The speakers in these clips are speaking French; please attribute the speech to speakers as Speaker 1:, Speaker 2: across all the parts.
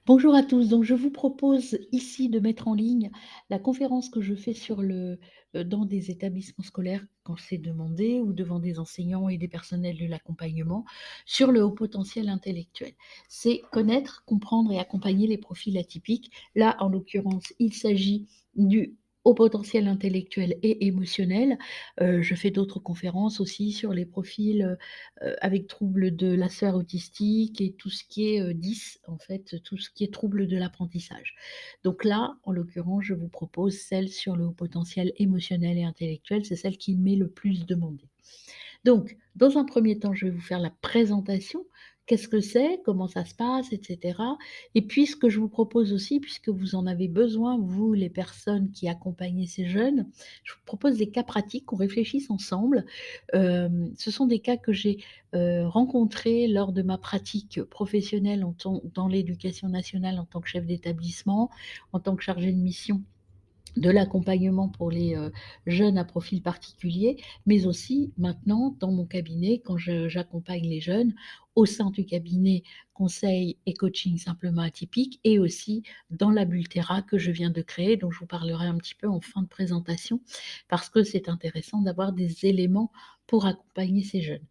Speaker 1: Bonjour à tous, donc je vous propose ici de mettre en ligne la conférence que je fais dans des établissements scolaires quand c'est demandé ou devant des enseignants et des personnels de l'accompagnement sur le haut potentiel intellectuel. C'est connaître, comprendre et accompagner les profils atypiques. Là, en l'occurrence, il s'agit du haut potentiel intellectuel et émotionnel. Je fais d'autres conférences aussi sur les profils avec troubles de la sphère autistique et tout ce qui est, DIS, en fait, tout ce qui est troubles de l'apprentissage. Donc là, en l'occurrence, je vous propose celle sur le haut potentiel émotionnel et intellectuel, c'est celle qui m'est le plus demandée. Donc, dans un premier temps, je vais vous faire la présentation. Qu'est-ce que c'est? Comment ça se passe? Et cetera. Et puis, ce que je vous propose aussi, puisque vous en avez besoin, vous, les personnes qui accompagnez ces jeunes, je vous propose des cas pratiques, qu'on réfléchisse ensemble. Ce sont des cas que j'ai, rencontrés lors de ma pratique professionnelle en tant dans l'éducation nationale en tant que chef d'établissement, en tant que chargée de mission de l'accompagnement pour les, jeunes à profil particulier, mais aussi maintenant dans mon cabinet quand j'accompagne les jeunes au sein du cabinet conseil et coaching simplement atypique et aussi dans la Bultera que je viens de créer, dont je vous parlerai un petit peu en fin de présentation, parce que c'est intéressant d'avoir des éléments pour accompagner ces jeunes.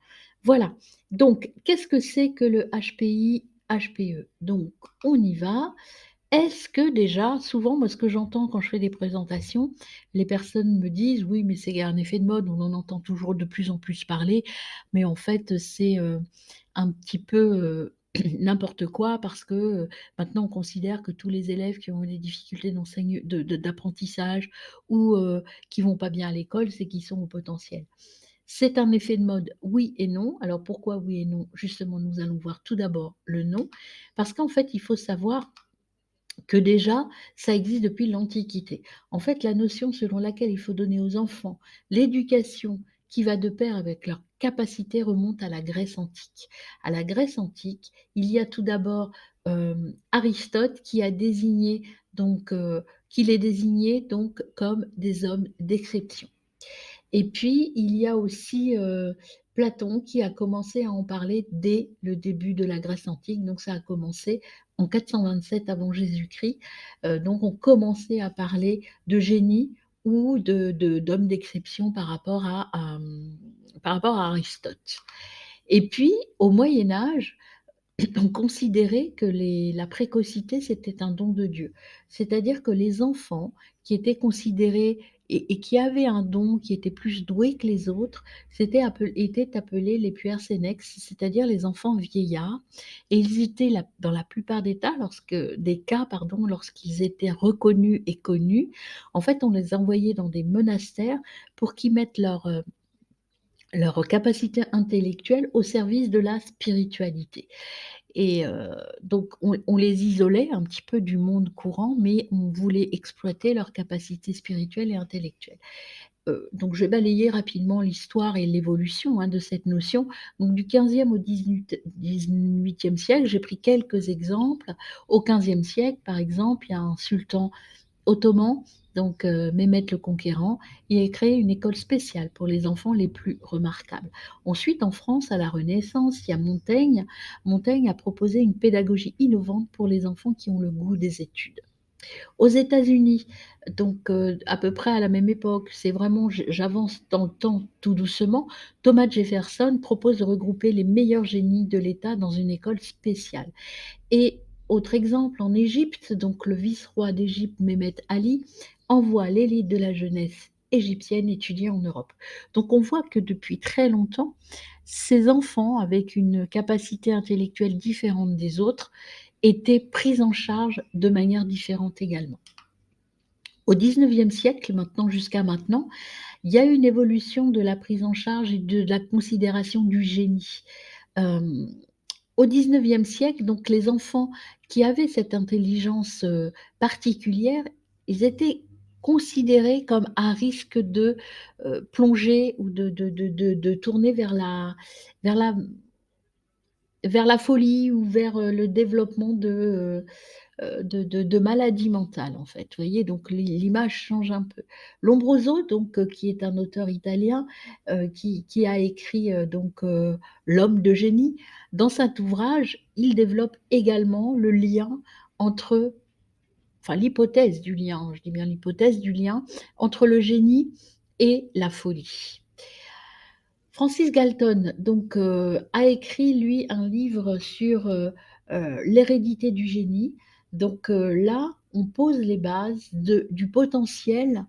Speaker 1: Voilà, donc qu'est-ce que c'est que le HPI-HPE? Donc on y va. Est-ce que déjà, souvent, moi, ce que j'entends quand je fais des présentations, les personnes me disent: «Oui, mais c'est un effet de mode, on en entend toujours de plus en plus parler, mais en fait, c'est, un petit peu, n'importe quoi parce que, maintenant on considère que tous les élèves qui ont des difficultés d'apprentissage ou, qui vont pas bien à l'école, c'est qu'ils sont au potentiel». C'est un effet de mode, oui et non. Alors pourquoi oui et non? Justement, nous allons voir tout d'abord le non, parce qu'en fait, il faut savoir que déjà, ça existe depuis l'Antiquité. En fait, la notion selon laquelle il faut donner aux enfants l'éducation qui va de pair avec leur capacité remonte à la Grèce antique. À la Grèce antique, il y a tout d'abord, Aristote qui les désignait donc comme des hommes d'exception. Et puis, il y a aussi, Platon qui a commencé à en parler dès le début de la Grèce antique, donc ça a commencé en 427 avant Jésus-Christ. Donc on commençait à parler de génie ou d'hommes d'exception par rapport à Aristote. Et puis, au Moyen Âge, on considérait que la précocité, c'était un don de Dieu. C'est-à-dire que les enfants qui étaient considérés et qui avaient un don, qui était plus doués que les autres, étaient appelés les puer-senex, c'est-à-dire les enfants vieillards et ils étaient dans la plupart des cas, pardon, lorsqu'ils étaient reconnus et connus, en fait, on les envoyait dans des monastères pour qu'ils mettent leur capacité intellectuelle au service de la spiritualité. Et donc on les isolait un petit peu du monde courant, mais on voulait exploiter leurs capacités spirituelles et intellectuelles. Donc je vais balayer rapidement l'histoire et l'évolution, hein, de cette notion. Donc du 15e au 18e siècle, j'ai pris quelques exemples. Au 15e siècle, par exemple, il y a un sultan ottoman, donc Mehmed le Conquérant, il a créé une école spéciale pour les enfants les plus remarquables. Ensuite, en France, à la Renaissance, il y a Montaigne. Montaigne a proposé une pédagogie innovante pour les enfants qui ont le goût des études. Aux États-Unis, donc à peu près à la même époque, c'est vraiment j'avance dans le temps tout doucement, Thomas Jefferson propose de regrouper les meilleurs génies de l'État dans une école spéciale. Et autre exemple, en Égypte, donc le vice-roi d'Égypte, Mehmet Ali, envoie l'élite de la jeunesse égyptienne étudier en Europe. Donc on voit que depuis très longtemps, ces enfants avec une capacité intellectuelle différente des autres étaient pris en charge de manière différente également. Au 19e siècle, maintenant jusqu'à maintenant, il y a une évolution de la prise en charge et de la considération du génie. Hem Au 19e siècle, donc les enfants qui avaient cette intelligence, particulière, ils étaient considérés comme à risque de, plonger ou de tourner vers la vers la folie ou vers, le développement de maladie mentale, en fait, vous voyez? Donc l'image change un peu. Lombroso, donc qui est un auteur italien, qui a écrit, L'homme de génie. Dans cet ouvrage, il développe également le lien entre enfin l'hypothèse du lien, je dis bien l'hypothèse du lien entre le génie et la folie. Francis Galton donc a écrit lui un livre sur, l'hérédité du génie. Donc là, on pose les bases du potentiel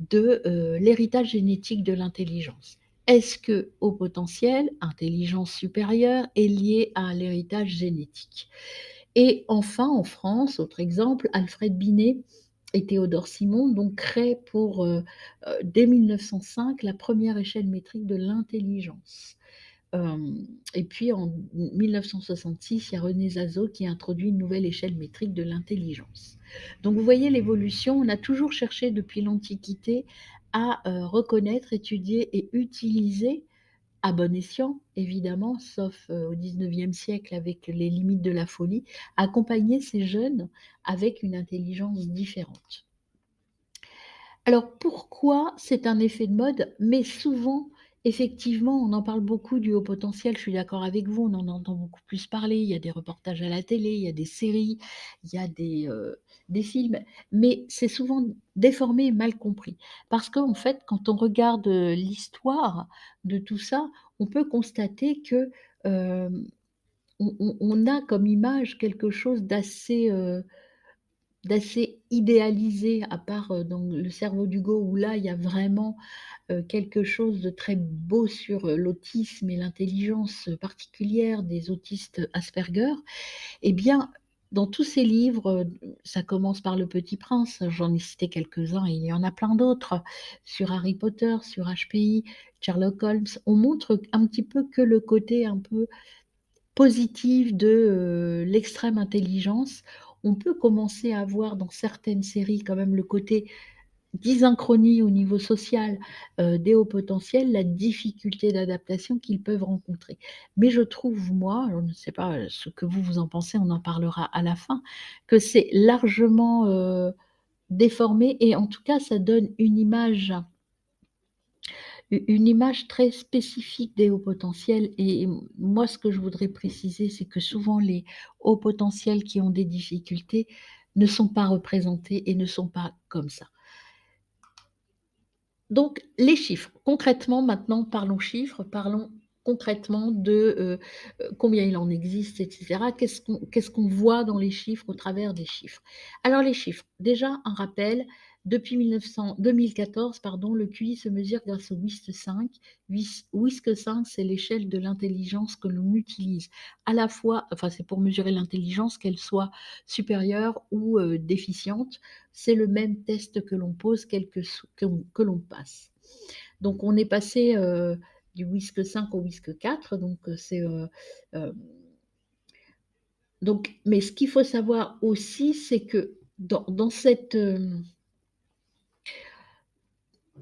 Speaker 1: de, l'héritage génétique de l'intelligence. Est-ce que haut potentiel, intelligence supérieure est lié à l'héritage génétique? Et enfin, en France, autre exemple, Alfred Binet et Théodore Simon donc créent dès 1905, la première échelle métrique de l'intelligence. Et puis en 1966, il y a René Zazot qui introduit une nouvelle échelle métrique de l'intelligence. Donc vous voyez l'évolution, on a toujours cherché depuis l'Antiquité à, reconnaître, étudier et utiliser à bon escient, évidemment, sauf, au XIXe siècle avec les limites de la folie, accompagner ces jeunes avec une intelligence différente. Alors pourquoi c'est un effet de mode? Mais souvent, effectivement, on en parle beaucoup du haut potentiel, je suis d'accord avec vous, on en entend beaucoup plus parler, il y a des reportages à la télé, il y a des séries, il y a des films, mais c'est souvent déformé et mal compris. Parce qu'en fait, quand on regarde, l'histoire de tout ça, on peut constater que, hem, on a comme image quelque chose d'assez idéalisé, à part, dans Le cerveau d'Hugo où là, il y a vraiment, quelque chose de très beau sur, l'autisme et l'intelligence, particulière des autistes Asperger. Eh bien, dans tous ces livres, ça commence par Le Petit Prince, j'en ai cité quelques-uns et il y en a plein d'autres, sur Harry Potter, sur HPI, Sherlock Holmes. On montre un petit peu que le côté un peu positif de, l'extrême intelligence. On peut commencer à voir dans certaines séries quand même le côté dysynchronie au niveau social, des hauts potentiels, la difficulté d'adaptation qu'ils peuvent rencontrer. Mais je trouve moi, je ne sais pas, ce que vous en pensez, on en parlera à la fin, que c'est largement, déformé et en tout cas ça donne une image très spécifique des hauts potentiels et moi ce que je voudrais préciser, c'est que souvent les hauts potentiels qui ont des difficultés ne sont pas représentés et ne sont pas comme ça. Donc les chiffres. Concrètement maintenant, parlons chiffres, parlons concrètement de, combien il en existe et cetera. Qu'est-ce qu'on voit dans les chiffres, au travers des chiffres? Alors les chiffres, déjà un rappel, depuis 2014 pardon, le QI se mesure grâce au WISC 5. WISC 5, c'est l'échelle de l'intelligence que l'on utilise à la fois enfin c'est pour mesurer l'intelligence, qu'elle soit supérieure ou, déficiente. C'est le même test que l'on pose, quel que l'on passe. Donc on est passé, du WISC 5 au WISC 4, donc hem, donc mais ce qu'il faut savoir aussi, c'est que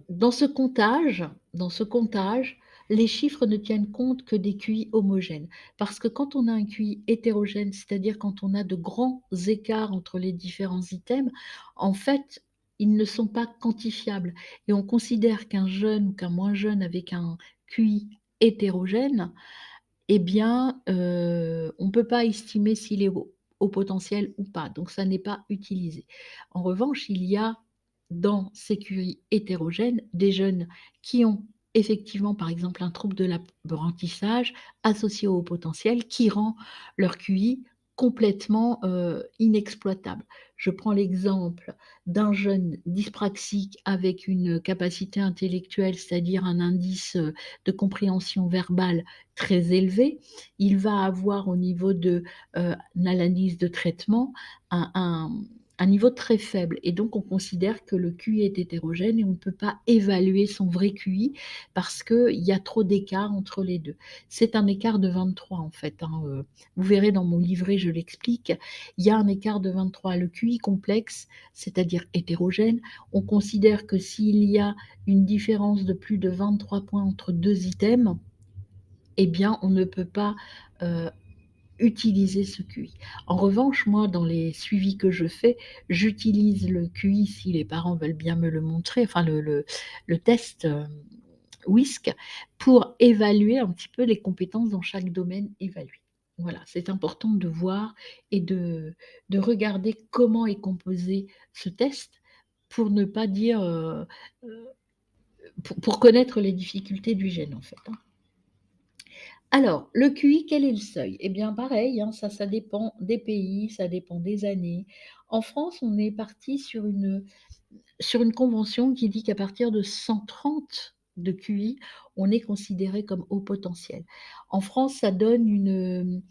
Speaker 1: dans ce comptage, les chiffres ne tiennent compte que des QI homogènes. Parce que quand on a un QI hétérogène, c'est-à-dire quand on a de grands écarts entre les différents items, en fait, ils ne sont pas quantifiables et on considère qu'un jeune ou qu'un moins jeune avec un QI hétérogène, eh bien, on ne peut pas estimer s'il est au potentiel ou pas, donc ça n'est pas utilisé. En revanche, il y a dans ces QI hétérogènes, des jeunes qui ont effectivement, par exemple, un trouble de l'apprentissage associé au haut potentiel qui rend leur QI complètement, inexploitable. Je prends l'exemple d'un jeune dyspraxique avec une capacité intellectuelle, c'est-à-dire un indice, de compréhension verbale très élevé. Il va avoir au niveau de, l'analyse de traitement un niveau très faible et donc on considère que le QI est hétérogène et on ne peut pas évaluer son vrai QI parce qu'il y a trop d'écart entre les 2. C'est un écart de 23 en fait, hein, vous verrez dans mon livret, je l'explique. Il y a un écart de 23. Le QI complexe, c'est-à-dire hétérogène, on considère que s'il y a une différence de plus de 23 points entre 2 items, eh bien on ne peut pas, heu utiliser ce QI. En revanche, moi, dans les suivis que je fais, j'utilise le QI si les parents veulent bien me le montrer, enfin le test WISC, pour évaluer un petit peu les compétences dans chaque domaine évalué. Voilà, c'est important de voir et de regarder comment est composé ce test pour ne pas dire, euh, pour connaître les difficultés du gène en fait, hein. Alors, le QI, quel est le seuil? Eh bien, pareil, hein, ça dépend des pays, ça dépend des années. En France, on est parti sur une convention qui dit qu'à partir de 130 de QI, on est considéré comme haut potentiel. En France, ça donne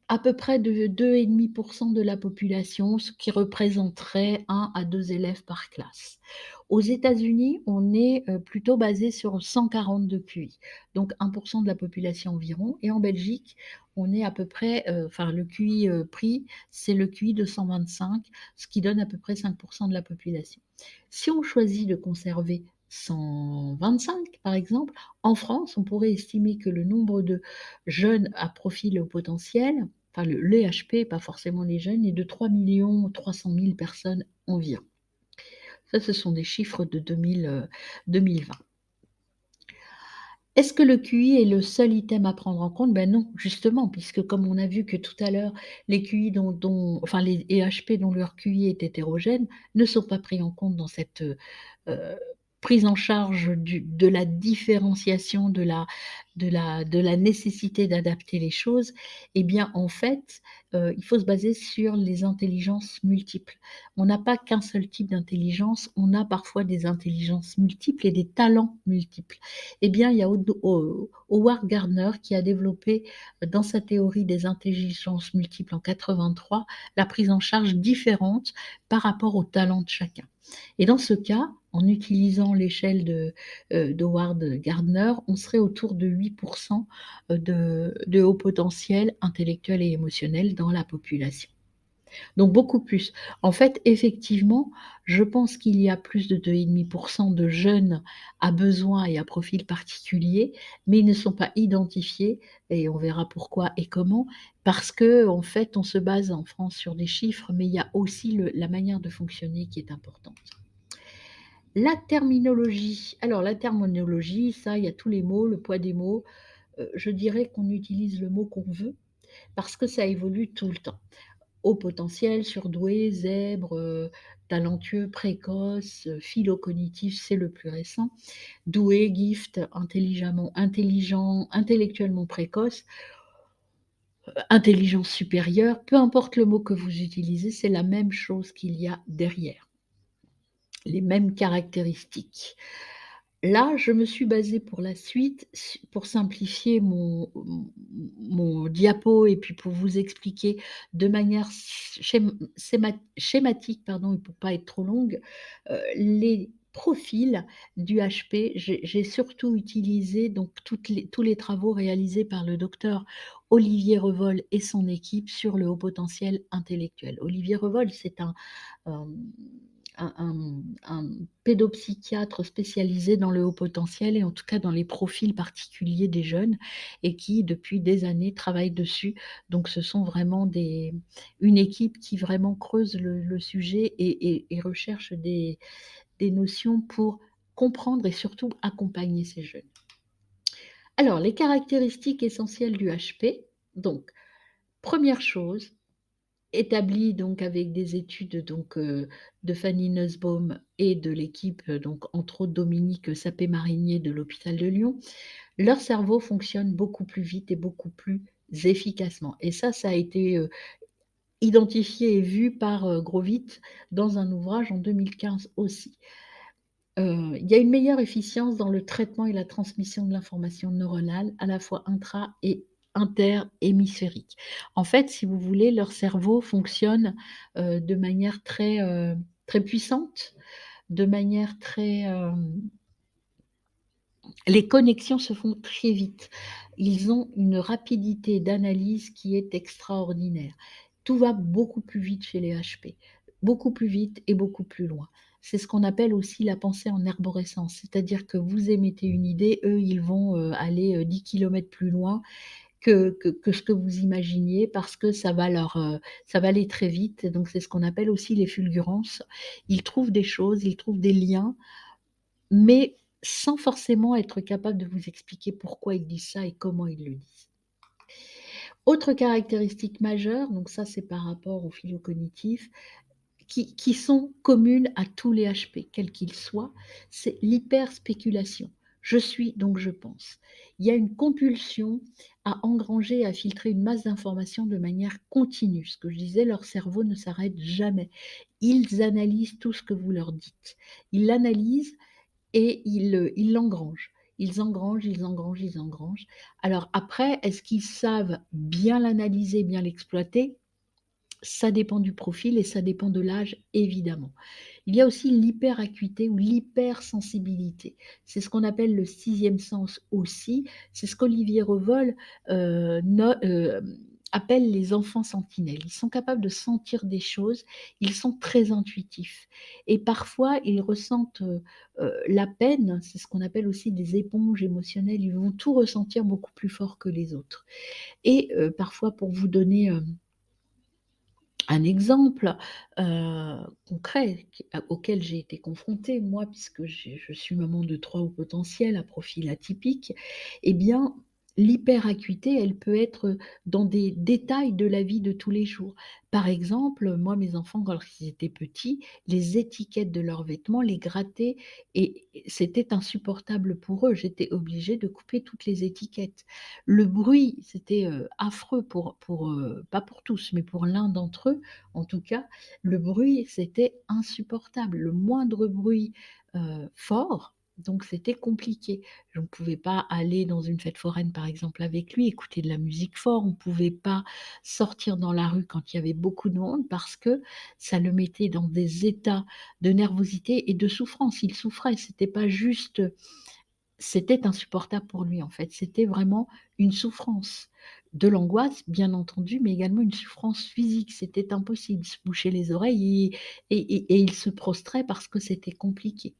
Speaker 1: à peu près de 2,5% de la population, ce qui représenterait 1 à 2 élèves par classe. Aux États-Unis, on est plutôt basé sur 140 de QI, donc 1% de la population environ. Et en Belgique, on est à peu près, enfin le QI pris, c'est le QI de 125, ce qui donne à peu près 5% de la population. Si on choisit de conserver 125, par exemple, en France, on pourrait estimer que le nombre de jeunes à profil au potentiel, enfin l'EHP, pas forcément les jeunes, est de 3 300 000 personnes environ. Ça, ce sont des chiffres de 2020. Est-ce que le QI est le seul item à prendre en compte? Ben non, justement, puisque comme on a vu que tout à l'heure, les QI enfin les EHP dont leur QI est hétérogène ne sont pas pris en compte dans cette euh, prise en charge de la différenciation, de la nécessité d'adapter les choses, eh bien, en fait, il faut se baser sur les intelligences multiples. On n'a pas qu'un seul type d'intelligence, on a parfois des intelligences multiples et des talents multiples. Eh bien, il y a Howard Gardner qui a développé dans sa théorie des intelligences multiples en 83 la prise en charge différente par rapport au talent de chacun. Et dans ce cas, en utilisant l'échelle d'Howard Gardner, on serait autour de 8% de haut potentiel intellectuel et émotionnel dans la population. Donc beaucoup plus. En fait, effectivement, je pense qu'il y a plus de 2,5% de jeunes à besoin et à profil particulier, mais ils ne sont pas identifiés et on verra pourquoi et comment, parce que en fait, on se base en France sur des chiffres, mais il y a aussi la manière de fonctionner qui est importante. La terminologie. Alors la terminologie, ça, il y a tous les mots, le poids des mots. Je dirais qu'on utilise le mot qu'on veut parce que ça évolue tout le temps. Haut potentiel, surdoué, zèbre, talentueux, précoce, philo-cognitif, c'est le plus récent. Doué, gift, intelligent, intellectuellement précoce, intelligence supérieure, peu importe le mot que vous utilisez, c'est la même chose qu'il y a derrière, les mêmes caractéristiques. Là, je me suis basée pour la suite, pour simplifier mon diapo et puis pour vous expliquer de manière schématique, pardon, et pour pas être trop longue, les profils du HP. J'ai surtout utilisé donc tous les travaux réalisés par le docteur Olivier Revol et son équipe sur le haut potentiel intellectuel. Olivier Revol, c'est un, un pédopsychiatre spécialisé dans le haut potentiel et en tout cas dans les profils particuliers des jeunes et qui depuis des années travaille dessus. Donc ce sont vraiment une équipe qui vraiment creuse le sujet et recherche des notions pour comprendre et surtout accompagner ces jeunes. Alors les caractéristiques essentielles du HP. Donc première chose, établi donc avec des études donc, de Fanny Nussbaum et de l'équipe, donc entre autres Dominique Sapé-Marinier de l'hôpital de Lyon, leur cerveau fonctionne beaucoup plus vite et beaucoup plus efficacement. Et ça a été identifié et vu par Grovit dans un ouvrage en 2015 aussi. Il y a une meilleure efficience dans le traitement et la transmission de l'information neuronale, à la fois intra et interhémisphérique. En fait, si vous voulez, leur cerveau fonctionne de manière très puissante, de manière très... les connexions se font très vite. Ils ont une rapidité d'analyse qui est extraordinaire. Tout va beaucoup plus vite chez les HP, beaucoup plus vite et beaucoup plus loin. C'est ce qu'on appelle aussi la pensée en arborescence, c'est-à-dire que vous émettez une idée, eux, ils vont aller 10 km plus loin que ce que vous imaginiez parce que ça va aller très vite, donc c'est ce qu'on appelle aussi les fulgurances. Ils trouvent des choses, ils trouvent des liens, mais sans forcément être capable de vous expliquer pourquoi ils disent ça et comment ils le disent. Autre caractéristique majeure, donc ça c'est par rapport aux philo-cognitifs, qui sont communes à tous les HP, quels qu'ils soient, c'est l'hyperspéculation. Je suis, donc je pense. Il y a une compulsion à engranger, à filtrer une masse d'informations de manière continue. Ce que je disais, leur cerveau ne s'arrête jamais. Ils analysent tout ce que vous leur dites. Ils l'analysent et ils l'engrangent. Ils engrangent, ils engrangent, ils engrangent. Alors après, est-ce qu'ils savent bien l'analyser, bien l'exploiter? Ça dépend du profil et ça dépend de l'âge, évidemment. Il y a aussi l'hyperacuité ou l'hypersensibilité. C'est ce qu'on appelle le sixième sens aussi. C'est ce qu'Olivier Revol appelle les enfants sentinelles. Ils sont capables de sentir des choses, ils sont très intuitifs. Et parfois, ils ressentent la peine, c'est ce qu'on appelle aussi des éponges émotionnelles. Ils vont tout ressentir beaucoup plus fort que les autres. Et parfois, pour vous donner un exemple, concret auquel j'ai été confrontée moi puisque je suis maman de 3 hauts potentiels à profil atypique, eh bien, l'hyperacuité, elle peut être dans des détails de la vie de tous les jours. Par exemple, moi, mes enfants, quand ils étaient petits, les étiquettes de leurs vêtements, les gratter et c'était insupportable pour eux. J'étais obligée de couper toutes les étiquettes. Le bruit, c'était, affreux pas pour tous, mais pour l'un d'entre eux, en tout cas, le bruit, c'était insupportable. Le moindre bruit, fort, donc c'était compliqué. Je ne pouvais pas aller dans une fête foraine, par exemple, avec lui, écouter de la musique fort. On ne pouvait pas sortir dans la rue quand il y avait beaucoup de monde parce que ça le mettait dans des états de nervosité et de souffrance. Il souffrait, c'était pas juste, c'était insupportable pour lui, en fait. C'était vraiment une souffrance. De l'angoisse, bien entendu, mais également une souffrance physique. C'était impossible. Il se bouchait les oreilles et il se prostrait parce que c'était compliqué.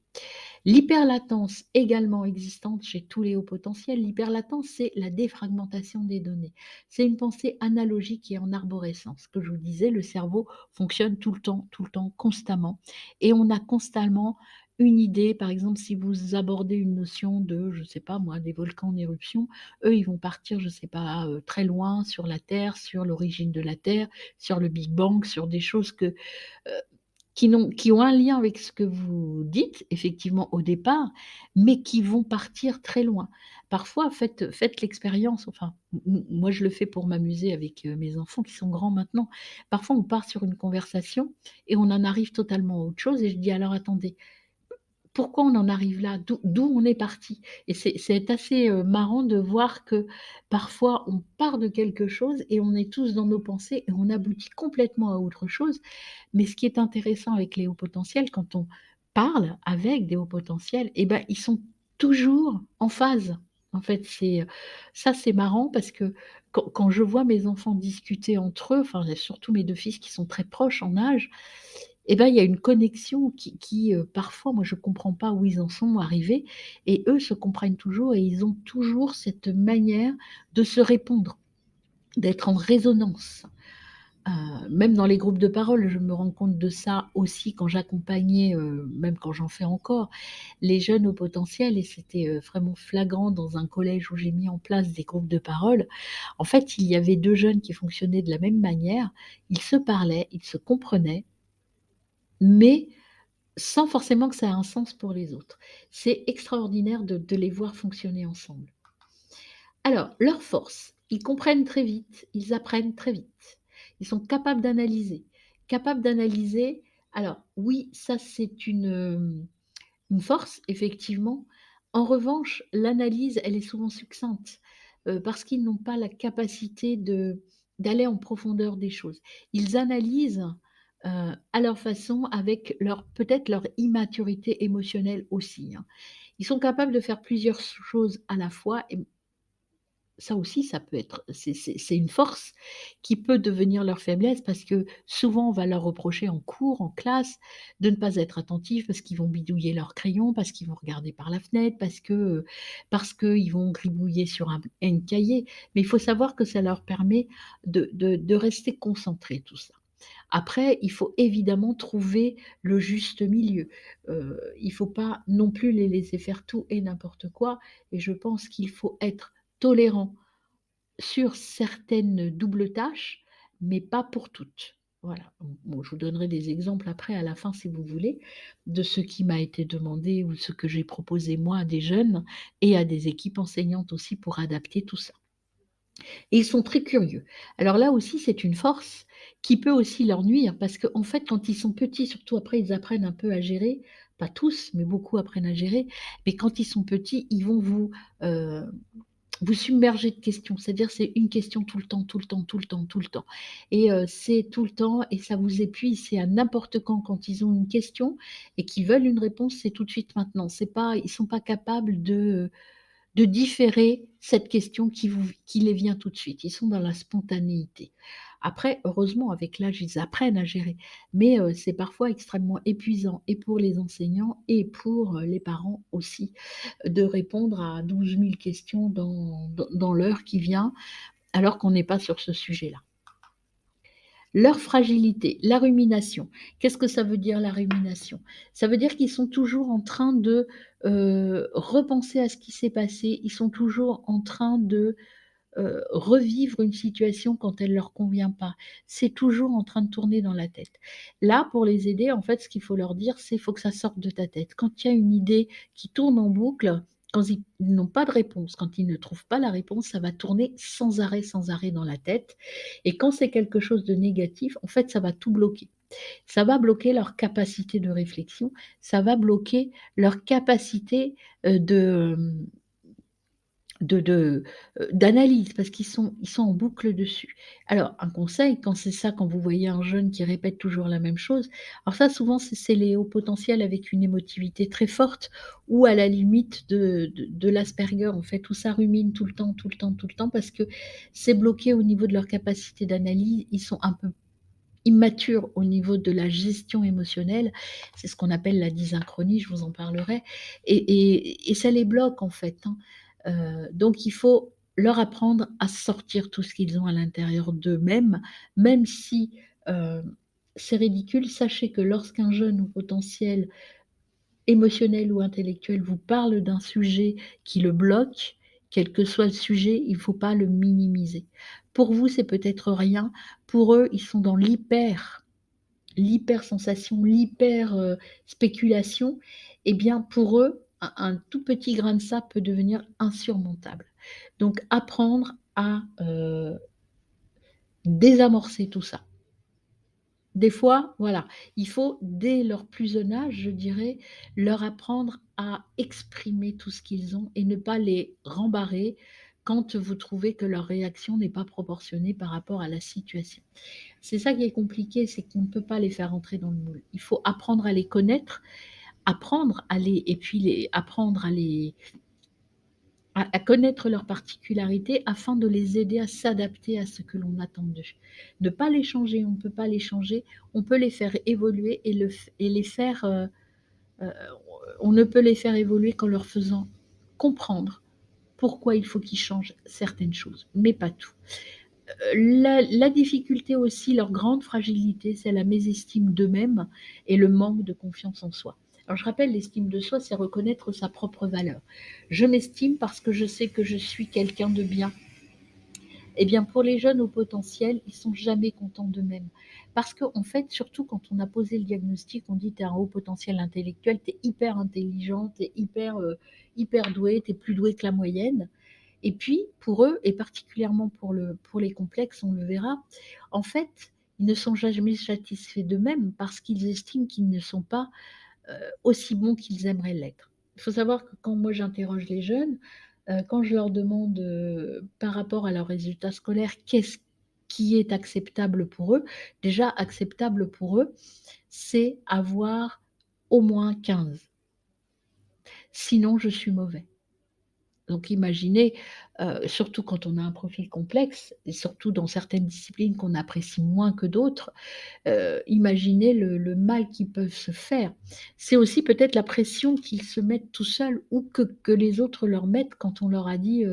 Speaker 1: L'hyperlatence également existante chez tous les hauts potentiels. L'hyperlatence, c'est la défragmentation des données. C'est une pensée analogique et en arborescence. Ce que je vous disais, le cerveau fonctionne tout le temps, constamment. Et on a constamment une idée. Par exemple, si vous abordez une notion de, je ne sais pas moi, des volcans en éruption, eux, ils vont partir, je ne sais pas, très loin sur la Terre, sur l'origine de la Terre, sur le Big Bang, sur des choses qui ont un lien avec ce que vous dites, effectivement, au départ, mais qui vont partir très loin. Parfois, faites l'expérience, enfin, moi, je le fais pour m'amuser avec, mes enfants qui sont grands maintenant. Parfois, on part sur une conversation et on en arrive totalement à autre chose et je dis: «Alors attendez, pourquoi on en arrive là? D'où on est parti?» Et c'est assez, marrant de voir que parfois on part de quelque chose et on est tous dans nos pensées et on aboutit complètement à autre chose. Mais ce qui est intéressant avec les hauts potentiels, quand on parle avec des hauts potentiels et ben, ils sont toujours en phase. En fait, ça c'est marrant parce que quand je vois mes enfants discuter entre eux, enfin, surtout mes 2 fils qui sont très proches en âge, et ben, il y a une connexion qui, parfois, moi, je comprends pas où ils en sont arrivés et eux se comprennent toujours et ils ont toujours cette manière de se répondre, d'être en résonance. Même dans les groupes de parole, je me rends compte de ça aussi quand j'accompagnais, même quand j'en fais encore, les jeunes au potentiel et c'était, vraiment flagrant dans un collège où j'ai mis en place des groupes de parole. En fait, il y avait 2 jeunes qui fonctionnaient de la même manière. Ils se parlaient, ils se comprenaient, mais sans forcément que ça ait un sens pour les autres. C'est extraordinaire de les voir fonctionner ensemble. Alors, leur force, ils comprennent très vite, ils apprennent très vite. Ils sont capables d'analyser. Capables d'analyser, alors oui, ça c'est une force effectivement. En revanche, l'analyse, elle est souvent succincte, parce qu'ils n'ont pas la capacité d'aller en profondeur des choses. Ils analysent, à leur façon avec peut-être leur immaturité émotionnelle aussi, hein. Ils sont capables de faire plusieurs choses à la fois et ça aussi, ça peut être c'est une force qui peut devenir leur faiblesse parce que souvent, on va leur reprocher en cours, en classe, de ne pas être attentifs parce qu'ils vont bidouiller leur crayon, parce qu'ils vont regarder par la fenêtre, parce qu'ils vont gribouiller sur un cahier. Mais il faut savoir que ça leur permet de rester concentrés, tout ça. Après, il faut évidemment trouver le juste milieu. Il ne faut pas non plus les laisser faire tout et n'importe quoi et je pense qu'il faut être tolérant sur certaines doubles tâches, mais pas pour toutes. Voilà. Bon, je vous donnerai des exemples après à la fin si vous voulez, de ce qui m'a été demandé ou ce que j'ai proposé moi à des jeunes et à des équipes enseignantes aussi pour adapter tout ça. Et ils sont très curieux. Alors là aussi, c'est une force qui peut aussi leur nuire parce qu'en fait, quand ils sont petits, surtout après, ils apprennent un peu à gérer. Pas tous, mais beaucoup apprennent à gérer. Mais quand ils sont petits, ils vont euh, vous submerger de questions. C'est-à-dire, c'est une question tout le temps, tout le temps, tout le temps, tout le temps. Et c'est tout le temps et ça vous épuise. C'est à n'importe quand ils ont une question et qu'ils veulent une réponse, c'est tout de suite maintenant. C'est pas, ils ne sont pas capables de différer cette question qui les vient tout de suite. Ils sont dans la spontanéité. Après, heureusement, avec l'âge, ils apprennent à gérer. Mais c'est parfois extrêmement épuisant, et pour les enseignants, et pour les parents aussi, de répondre à 12 000 questions dans l'heure qui vient, alors qu'on n'est pas sur ce sujet-là. Leur fragilité, la rumination. Qu'est-ce que ça veut dire la rumination? Ça veut dire qu'ils sont toujours en train de repenser à ce qui s'est passé, ils sont toujours en train de revivre une situation quand elle ne leur convient pas. C'est toujours en train de tourner dans la tête. Là, pour les aider, en fait, ce qu'il faut leur dire, c'est qu'il faut que ça sorte de ta tête. Quand il y a une idée qui tourne en boucle, quand ils n'ont pas de réponse, quand ils ne trouvent pas la réponse, ça va tourner sans arrêt dans la tête. Et quand c'est quelque chose de négatif, en fait, ça va tout bloquer. Ça va bloquer leur capacité de réflexion, ça va bloquer leur capacité d'analyse parce ils sont en boucle dessus. Alors, un conseil, quand c'est ça, quand vous voyez un jeune qui répète toujours la même chose, alors ça, souvent, c'est les hauts potentiels avec une émotivité très forte ou à la limite de l'Asperger, en fait, où ça rumine tout le temps, tout le temps, tout le temps, parce que c'est bloqué au niveau de leur capacité d'analyse. Ils sont un peu immatures au niveau de la gestion émotionnelle. C'est ce qu'on appelle la dysynchronie, je vous en parlerai. Et ça les bloque, en fait, hein. Donc il faut leur apprendre à sortir tout ce qu'ils ont à l'intérieur d'eux-mêmes, même si c'est ridicule. Sachez que lorsqu'un jeune au potentiel émotionnel ou intellectuel vous parle d'un sujet qui le bloque, quel que soit le sujet, il ne faut pas le minimiser. Pour vous, c'est peut-être rien. Pour eux, ils sont dans l'hyper sensation, l'hyper spéculation. Eh bien, pour eux, un tout petit grain de sable peut devenir insurmontable. Donc, apprendre à désamorcer tout ça. Des fois, voilà, il faut, dès leur plus jeune âge, je dirais, leur apprendre à exprimer tout ce qu'ils ont et ne pas les rembarrer quand vous trouvez que leur réaction n'est pas proportionnée par rapport à la situation. C'est ça qui est compliqué, c'est qu'on ne peut pas les faire entrer dans le moule. Il faut apprendre à les connaître, apprendre à les, et puis apprendre à connaître leurs particularités afin de les aider à s'adapter à ce que l'on attend d'eux. Ne pas les changer, on ne peut pas les changer, on peut les faire évoluer et les faire, euh, on ne peut les faire évoluer qu'en leur faisant comprendre pourquoi il faut qu'ils changent certaines choses, mais pas tout. La difficulté aussi, leur grande fragilité, c'est la mésestime d'eux-mêmes et le manque de confiance en soi. Alors je rappelle, l'estime de soi, c'est reconnaître sa propre valeur. Je m'estime parce que je sais que je suis quelqu'un de bien. Eh bien, pour les jeunes au potentiel, ils sont jamais contents d'eux-mêmes. Parce qu'en fait, surtout quand on a posé le diagnostic, on dit tu as un haut potentiel intellectuel, tu es hyper intelligent, tu es hyper doué, tu es plus doué que la moyenne. Et puis, pour eux, et particulièrement pour les complexes, on le verra, en fait, ils ne sont jamais satisfaits d'eux-mêmes parce qu'ils estiment qu'ils ne sont pas aussi bons qu'ils aimeraient l'être. Il faut savoir que quand moi j'interroge les jeunes, quand je leur demande par rapport à leurs résultats scolaires, qu'est-ce qui est acceptable pour eux, déjà acceptable pour eux, c'est avoir au moins 15. Sinon, je suis mauvais. Donc imaginez, surtout quand on a un profil complexe et surtout dans certaines disciplines qu'on apprécie moins que d'autres, imaginez le mal qu'ils peuvent se faire. C'est aussi peut-être la pression qu'ils se mettent tout seuls ou que les autres leur mettent quand on leur a dit,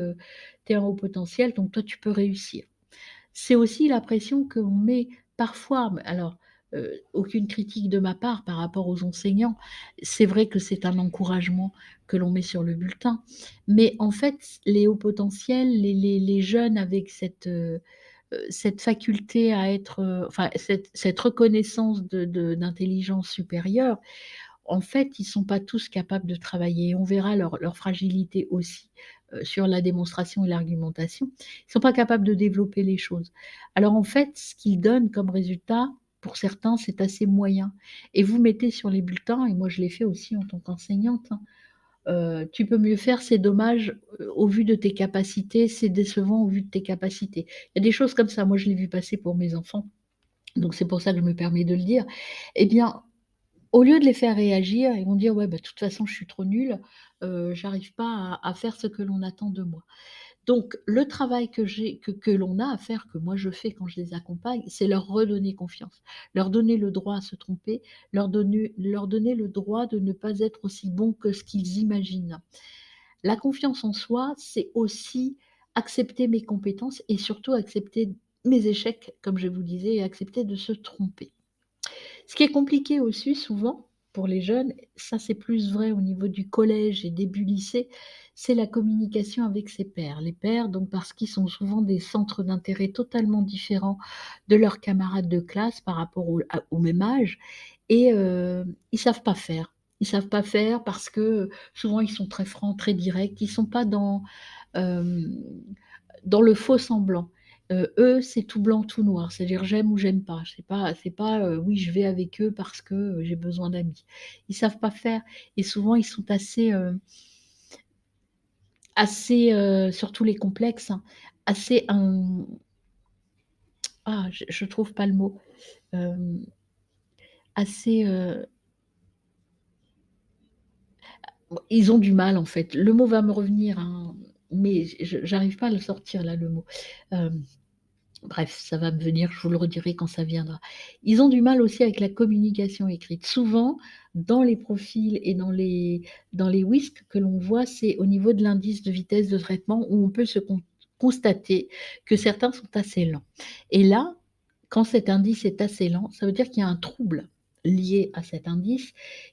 Speaker 1: «Tu es un haut potentiel, donc toi tu peux réussir». C'est aussi la pression qu'on met parfois, alors, aucune critique de ma part par rapport aux enseignants. C'est vrai que c'est un encouragement que l'on met sur le bulletin, mais en fait, les hauts potentiels, les jeunes avec cette faculté à être, enfin cette reconnaissance de d'intelligence supérieure, en fait, ils sont pas tous capables de travailler. On verra leur fragilité aussi, sur la démonstration et l'argumentation. Ils sont pas capables de développer les choses. Alors en fait, ce qu'ils donnent comme résultat, pour certains, c'est assez moyen et vous mettez sur les bulletins et moi je l'ai fait aussi en tant qu'enseignante, hein, «Tu peux mieux faire, c'est dommage, au vu de tes capacités, c'est décevant au vu de tes capacités». Il y a des choses comme ça, moi je l'ai vu passer pour mes enfants, donc c'est pour ça que je me permets de le dire. Eh bien, au lieu de les faire réagir, ils vont dire: «Ouais, bah, de toute façon, je suis trop nul, j'arrive pas à faire ce que l'on attend de moi». Donc le travail que l'on a à faire, que moi je fais quand je les accompagne, c'est leur redonner confiance, leur donner le droit à se tromper, leur donner le droit de ne pas être aussi bons que ce qu'ils imaginent. La confiance en soi, c'est aussi accepter mes compétences et surtout accepter mes échecs, comme je vous disais, et accepter de se tromper. Ce qui est compliqué aussi souvent pour les jeunes, ça c'est plus vrai au niveau du collège et début lycée, c'est la communication avec ses pairs. Les pairs, donc parce qu'ils sont souvent des centres d'intérêt totalement différents de leurs camarades de classe par rapport au même âge et ils savent pas faire. Ils savent pas faire parce que, souvent ils sont très francs, très directs, ils sont pas hem, dans le faux semblant. Eux, c'est tout blanc, tout noir, c'est-à-dire j'aime ou j'aime pas. C'est pas, oui, je vais avec eux parce que, j'ai besoin d'amis. Ils savent pas faire et souvent ils sont assez, surtout les complexes, hein, assez, je trouve pas le mot, hem, assez, ils ont du mal en fait. Le mot va me revenir, hein, mais j'arrive pas à le sortir là, le mot. Hem Bref, ça va me venir, je vous le redirai quand ça viendra. Ils ont du mal aussi avec la communication écrite. Souvent, dans les profils et dans les WISC que l'on voit, c'est au niveau de l'indice de vitesse de traitement où on peut se constater que certains sont assez lents. Et là, quand cet indice est assez lent, ça veut dire qu'il y a un trouble lié à cet indice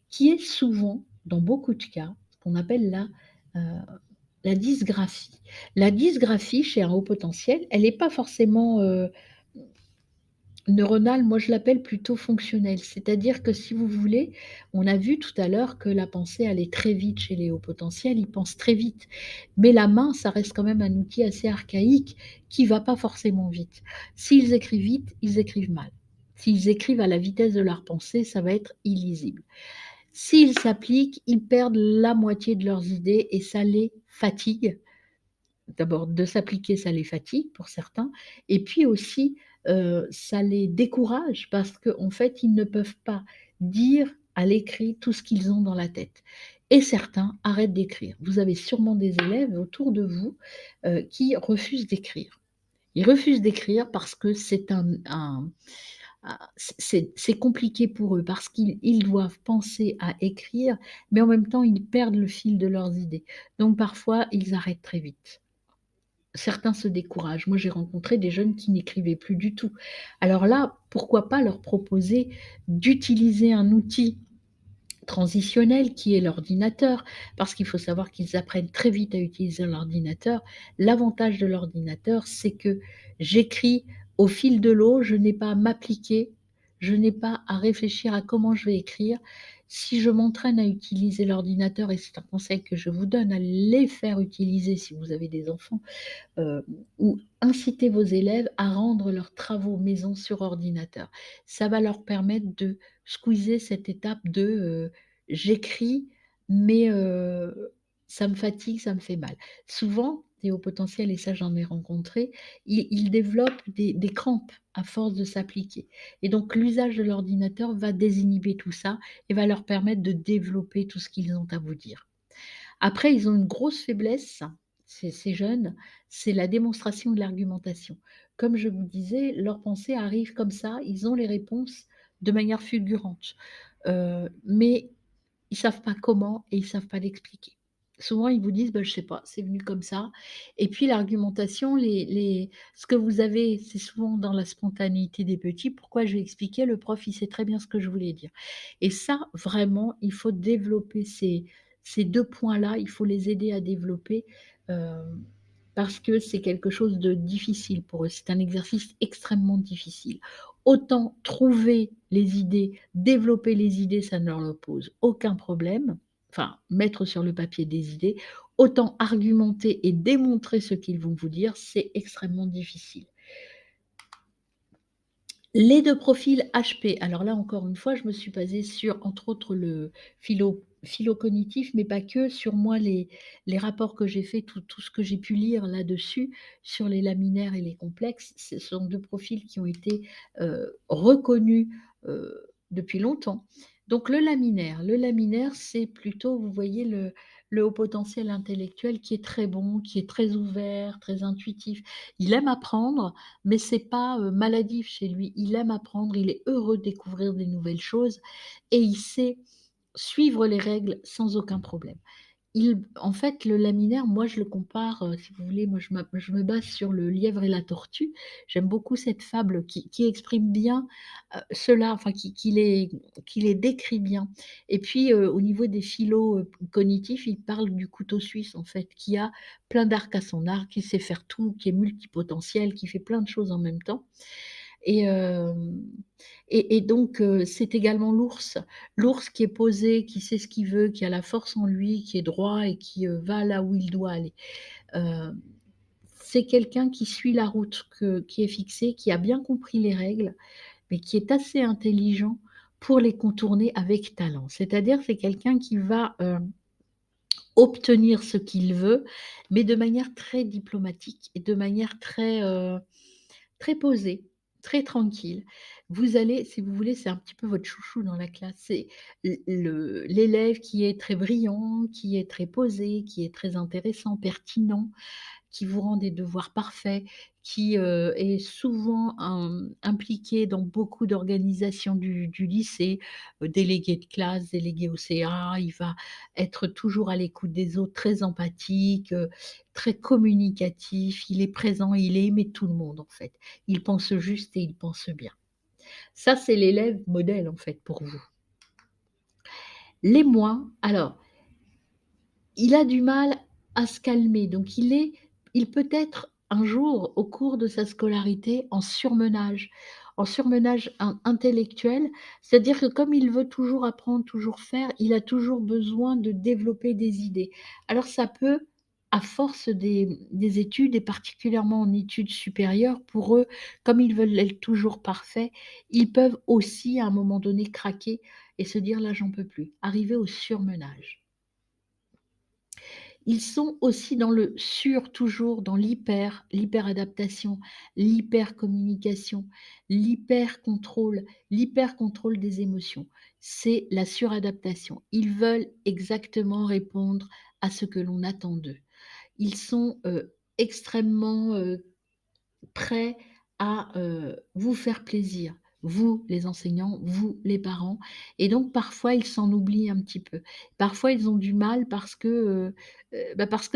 Speaker 1: qui est souvent, dans beaucoup de cas, ce qu'on appelle heu la dysgraphie. La dysgraphie chez un haut potentiel, elle n'est pas forcément, neuronale, moi je l'appelle plutôt fonctionnelle. C'est-à-dire que si vous voulez, on a vu tout à l'heure que la pensée allait très vite chez les hauts potentiels, ils pensent très vite. Mais la main, ça reste quand même un outil assez archaïque qui va pas forcément vite. S'ils écrivent vite, ils écrivent mal. S'ils écrivent à la vitesse de leur pensée, ça va être illisible. S'ils s'appliquent, ils perdent la moitié de leurs idées et ça les fatigue. D'abord, de s'appliquer, ça les fatigue pour certains et puis aussi, ça les décourage parce qu'en fait, ils ne peuvent pas dire à l'écrit tout ce qu'ils ont dans la tête et certains arrêtent d'écrire. Vous avez sûrement des élèves autour de vous, qui refusent d'écrire. Ils refusent d'écrire parce que c'est c'est compliqué pour eux parce qu'ils doivent penser à écrire, mais en même temps, ils perdent le fil de leurs idées. Donc parfois, ils arrêtent très vite. Certains se découragent. Moi, j'ai rencontré des jeunes qui n'écrivaient plus du tout. Alors là, pourquoi pas leur proposer d'utiliser un outil transitionnel qui est l'ordinateur, parce qu'il faut savoir qu'ils apprennent très vite à utiliser l'ordinateur. L'avantage de l'ordinateur, c'est que j'écris au fil de l'eau, je n'ai pas à m'appliquer, je n'ai pas à réfléchir à comment je vais écrire. Si je m'entraîne à utiliser l'ordinateur et c'est un conseil que je vous donne, à les faire utiliser si vous avez des enfants, heu, ou inciter vos élèves à rendre leurs travaux maison sur ordinateur. Ça va leur permettre de squeezer cette étape de, j'écris mais ça me fatigue, ça me fait mal. Souvent, des hauts potentiels et ça j'en ai rencontré, ils développent des crampes à force de s'appliquer et donc l'usage de l'ordinateur va désinhiber tout ça et va leur permettre de développer tout ce qu'ils ont à vous dire. Après, ils ont une grosse faiblesse, ces jeunes, c'est la démonstration de l'argumentation. Comme je vous disais, leurs pensées arrivent comme ça, ils ont les réponses de manière fulgurante, mais ils savent pas comment et ils savent pas l'expliquer. Souvent, ils vous disent: «Bah, je sais pas, c'est venu comme ça» et puis l'argumentation, les ce que vous avez, c'est souvent dans la spontanéité des petits. Pourquoi je vais expliquer? Le prof, il sait très bien ce que je voulais dire et ça, vraiment, il faut développer ces 2 points-là, il faut les aider à développer, hem, parce que c'est quelque chose de difficile pour eux. C'est un exercice extrêmement difficile. Autant trouver les idées, développer les idées, ça ne leur pose aucun problème, enfin, mettre sur le papier des idées, autant argumenter et démontrer ce qu'ils vont vous dire, c'est extrêmement difficile. Les 2 profils HP, alors là, encore une fois, je me suis basée sur, entre autres, le philo-cognitif, mais pas que, sur moi, les rapports que j'ai faits, tout ce que j'ai pu lire là-dessus, sur les laminaires et les complexes. Ce sont 2 profils qui ont été, reconnus, depuis longtemps. Donc le laminaire, c'est plutôt, vous voyez, le haut potentiel intellectuel qui est très bon, qui est très ouvert, très intuitif. Il aime apprendre, mais c'est pas, maladif chez lui. Il aime apprendre, il est heureux de découvrir des nouvelles choses et il sait suivre les règles sans aucun problème. En fait, le laminaire, moi, je le compare, si vous voulez, moi, je me base sur le lièvre et la tortue. J'aime beaucoup cette fable qui exprime bien, cela, enfin, qui les décrit bien et puis, au niveau des philo, cognitifs, il parle du couteau suisse, en fait, qui a plein d'arcs à son arc, qui sait faire tout, qui est multipotentiel, qui fait plein de choses en même temps et hem et donc c'est également l'ours. L'ours qui est posé, qui sait ce qu'il veut, qui a la force en lui, qui est droit et qui, va là où il doit aller. Hem, c'est quelqu'un qui suit la route qui est fixée, qui a bien compris les règles, mais qui est assez intelligent pour les contourner avec talent. C'est-à-dire, c'est quelqu'un qui va, obtenir ce qu'il veut, mais de manière très diplomatique et de manière très posée, très tranquille. Vous allez, si vous voulez, c'est un petit peu votre chouchou dans la classe. C'est l'élève qui est très brillant, qui est très posé, qui est très intéressant, pertinent, qui vous rend des devoirs parfaits, qui, est souvent impliqué dans beaucoup d'organisations du lycée, délégué de classe, délégué au CA. Il va être toujours à l'écoute des autres, très empathique, très communicatif. Il est présent, il est aimé de tout le monde, en fait. Il pense juste et il pense bien. Ça, c'est l'élève modèle, en fait, pour vous. Les moins, alors il a du mal à se calmer, donc il peut être un jour, au cours de sa scolarité, en surmenage intellectuel. C'est-à-dire que comme il veut toujours apprendre, toujours faire, il a toujours besoin de développer des idées. Alors ça peut, à force des études et particulièrement en études supérieures, pour eux, comme ils veulent être toujours parfaits, ils peuvent aussi, à un moment donné, craquer et se dire: «Là, j'en peux plus», arriver au surmenage. Ils sont aussi dans le sur, toujours dans l'hyperadaptation, l'hypercommunication, l'hypercontrôle des émotions. C'est la suradaptation. Ils veulent exactement répondre à ce que l'on attend d'eux. Ils sont, extrêmement, prêts à, vous faire plaisir, vous les enseignants, vous les parents et donc parfois ils s'en oublient un petit peu. Parfois ils ont du mal parce que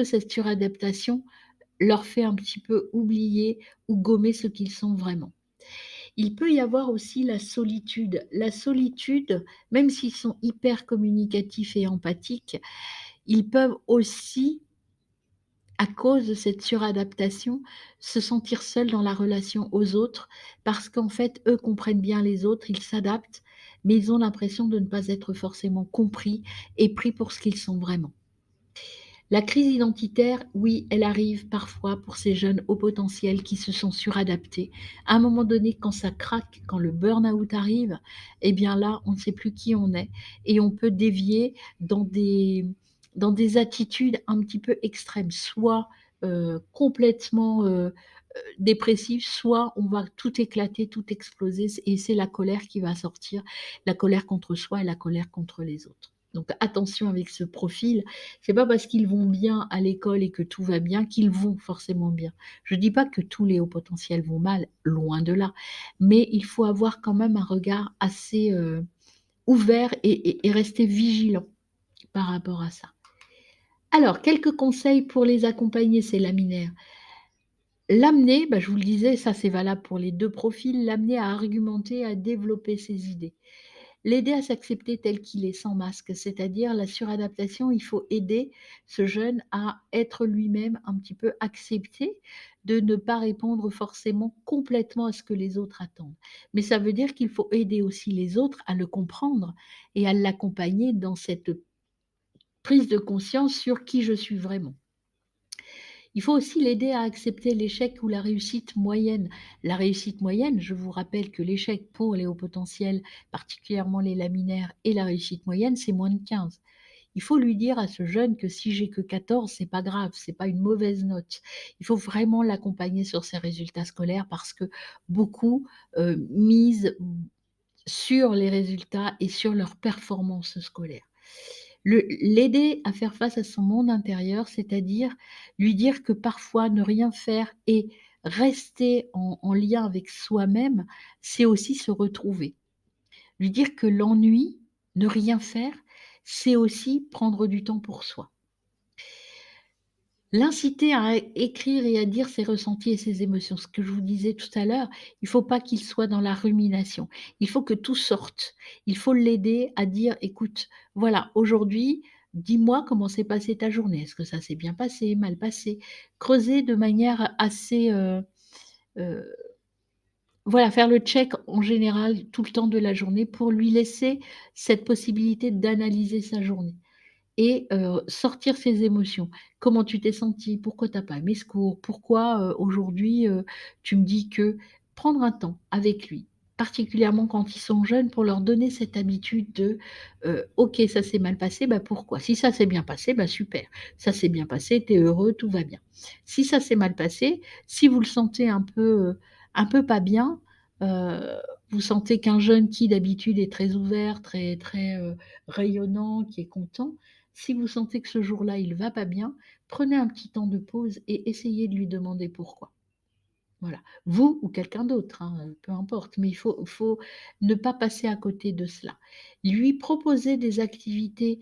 Speaker 1: cette suradaptation leur fait un petit peu oublier ou gommer ce qu'ils sont vraiment. Il peut y avoir aussi la solitude. La solitude, même s'ils sont hyper communicatifs et empathiques, ils peuvent aussi, à cause de cette suradaptation, se sentir seuls dans la relation aux autres parce qu'en fait, eux comprennent bien les autres, ils s'adaptent, mais ils ont l'impression de ne pas être forcément compris et pris pour ce qu'ils sont vraiment. La crise identitaire, oui, elle arrive parfois pour ces jeunes au potentiel qui se sont suradaptés. À un moment donné, quand ça craque, quand le burn-out arrive, eh bien là, on ne sait plus qui on est et on peut dévier dans des attitudes un petit peu extrêmes, soit, complètement, dépressives, soit on va tout éclater, tout exploser et c'est la colère qui va sortir, la colère contre soi et la colère contre les autres. Donc attention avec ce profil, c'est pas parce qu'ils vont bien à l'école et que tout va bien qu'ils vont forcément bien. Je dis pas que tous les hauts potentiels vont mal, loin de là, mais il faut avoir quand même un regard assez, ouvert et rester vigilant par rapport à ça. Alors quelques conseils pour les accompagner, ces laminaires. L'amener, bah, je vous le disais, ça c'est valable pour les 2 profils, l'amener à argumenter, à développer ses idées. L'aider à s'accepter tel qu'il est, sans masque, c'est-à-dire la suradaptation, il faut aider ce jeune à être lui-même, un petit peu accepter de ne pas répondre forcément complètement à ce que les autres attendent. Mais ça veut dire qu'il faut aider aussi les autres à le comprendre et à l'accompagner dans cette prise de conscience sur qui je suis vraiment. Il faut aussi l'aider à accepter l'échec ou la réussite moyenne. La réussite moyenne, je vous rappelle que l'échec pour les hauts potentiels, particulièrement les laminaires, et la réussite moyenne, c'est moins de 15. Il faut lui dire à ce jeune que si j'ai que 14, c'est pas grave, c'est pas une mauvaise note. Il faut vraiment l'accompagner sur ses résultats scolaires parce que beaucoup misent sur les résultats et sur leur performance scolaire. L'aider à faire face à son monde intérieur, c'est-à-dire lui dire que parfois ne rien faire et rester en lien avec soi-même, c'est aussi se retrouver. Lui dire que l'ennui, ne rien faire, c'est aussi prendre du temps pour soi. L'inciter à écrire et à dire ses ressentis et ses émotions. Ce que je vous disais tout à l'heure, il ne faut pas qu'il soit dans la rumination. Il faut que tout sorte. Il faut l'aider à dire: «Écoute, voilà, aujourd'hui, dis-moi comment s'est passée ta journée. Est-ce que ça s'est bien passé, mal passé?» Creuser de manière assez, heu, voilà, faire le check en général tout le temps de la journée pour lui laisser cette possibilité d'analyser sa journée et sortir ses émotions. Comment tu t'es senti? Pourquoi tu as pas aimé ce cours? Pourquoi, aujourd'hui, tu me dis que? Prendre un temps avec lui, particulièrement quand ils sont jeunes, pour leur donner cette habitude de, «OK, ça s'est mal passé, bah, pourquoi? Si ça s'est bien passé, bah, super. Ça s'est bien passé, tu es heureux, tout va bien. Si ça s'est mal passé, si vous le sentez un peu pas bien, heu, vous sentez qu'un jeune qui d'habitude est très ouvert, très, rayonnant, qui est content, si vous sentez que ce jour-là, il va pas bien, prenez un petit temps de pause et essayez de lui demander pourquoi. Voilà. Vous ou quelqu'un d'autre, hein, peu importe, mais il faut ne pas passer à côté de cela. Lui proposer des activités,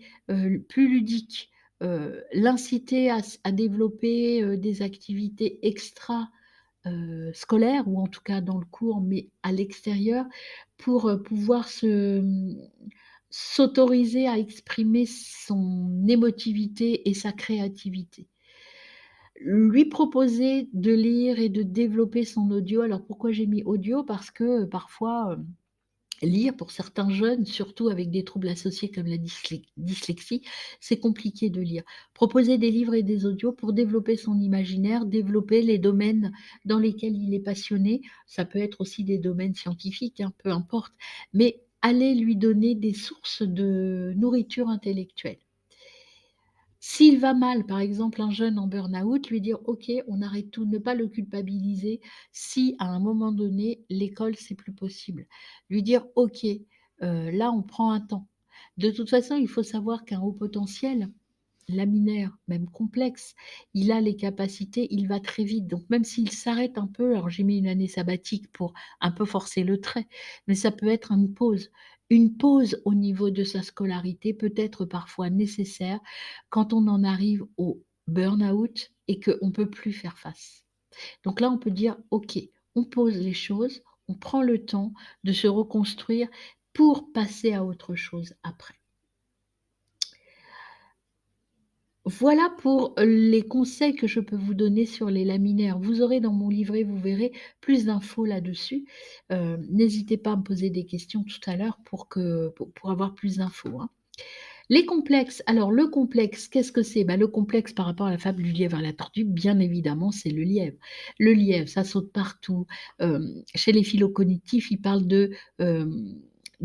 Speaker 1: plus ludiques, l'inciter à développer, des activités extra, scolaires ou en tout cas dans le cours, mais à l'extérieur pour, pouvoir s'autoriser à exprimer son émotivité et sa créativité. Lui proposer de lire et de développer son audio. Alors pourquoi j'ai mis audio? Parce que, parfois, lire pour certains jeunes, surtout avec des troubles associés comme la dyslexie, c'est compliqué de lire. Proposer des livres et des audios pour développer son imaginaire, développer les domaines dans lesquels il est passionné. Ça peut être aussi des domaines scientifiques, hein, peu importe, mais aller lui donner des sources de nourriture intellectuelle. S'il va mal, par exemple, un jeune en burn-out, lui dire: «OK, on arrête tout», ne pas le culpabiliser si, à un moment donné, l'école, c'est plus possible. Lui dire: «OK, là, on prend un temps». De toute façon, il faut savoir qu'un haut potentiel, laminaire, même complexe, il a les capacités, il va très vite. Donc même s'il s'arrête un peu, alors j'ai mis une année sabbatique pour un peu forcer le trait, mais ça peut être une pause. Une pause au niveau de sa scolarité peut être parfois nécessaire quand on en arrive au burn-out et qu'on ne peut plus faire face. Donc là, on peut dire: «OK, on pose les choses, on prend le temps de se reconstruire pour passer à autre chose après». Voilà pour les conseils que je peux vous donner sur les laminaires. Vous aurez dans mon livret, vous verrez, plus d'infos là-dessus. N'hésitez pas à me poser des questions tout à l'heure pour avoir plus d'infos, hein. Les complexes, alors le complexe, qu'est-ce que c'est? Bah, le complexe par rapport à la fable du lièvre et la tortue, bien évidemment, c'est le lièvre. Le lièvre, ça saute partout. Chez les phylocognitifs, ils parlent de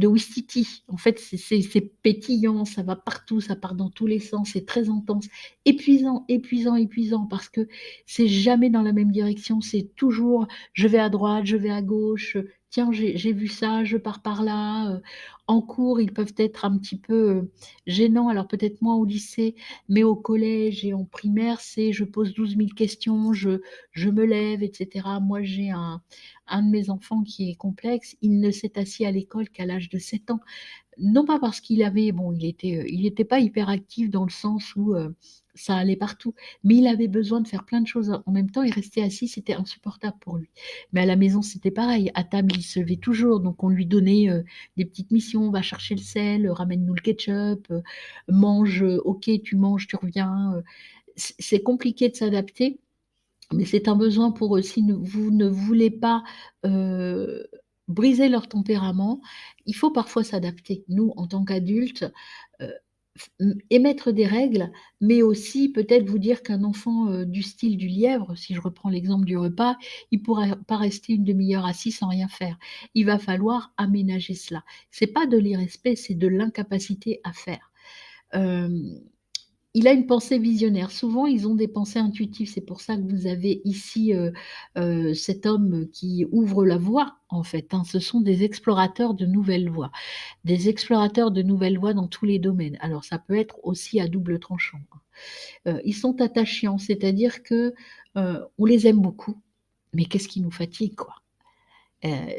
Speaker 1: ouistiti. En fait, c'est pétillant, ça va partout, ça part dans tous les sens, c'est très intense, épuisant, épuisant, épuisant parce que c'est jamais dans la même direction, c'est toujours je vais à droite, je vais à gauche, «Tiens, j'ai vu ça, je pars par là», en cours, ils peuvent être un petit peu, gênants, alors peut-être moins au lycée, mais au collège et en primaire, c'est: «Je pose 12 000 questions, je me lève» et cetera. Moi, j'ai un de mes enfants qui est complexe, il ne s'est assis à l'école qu'à l'âge de 7 ans. Non pas parce qu'il avait bon, il était pas hyperactif dans le sens où, ça allait partout, mais il avait besoin de faire plein de choses en même temps et rester assis, c'était insupportable pour lui. Mais à la maison, c'était pareil. À table, il se levait toujours, donc on lui donnait, des petites missions: «Va chercher le sel, ramène-nous le ketchup, mange, OK, tu manges, tu reviens», c'est compliqué de s'adapter, mais c'est un besoin pour eux. Si vous ne voulez pas, heu, briser leur tempérament, il faut parfois s'adapter. Nous, en tant qu'adultes, heu, émettre des règles, mais aussi peut-être vous dire qu'un enfant, du style du lièvre, si je reprends l'exemple du repas, il pourra pas rester une demi-heure assis sans rien faire. Il va falloir aménager cela. C'est pas de l'irrespect, c'est de l'incapacité à faire. Hem Il a une pensée visionnaire. Souvent, ils ont des pensées intuitives. C'est pour ça que vous avez ici, cet homme qui ouvre la voie, en fait, hein. Ce sont des explorateurs de nouvelles voies. Des explorateurs de nouvelles voies dans tous les domaines. Alors ça peut être aussi à double tranchant, hein. Ils sont attachants, c'est-à-dire que, on les aime beaucoup, mais qu'est-ce qui nous fatigue, quoi?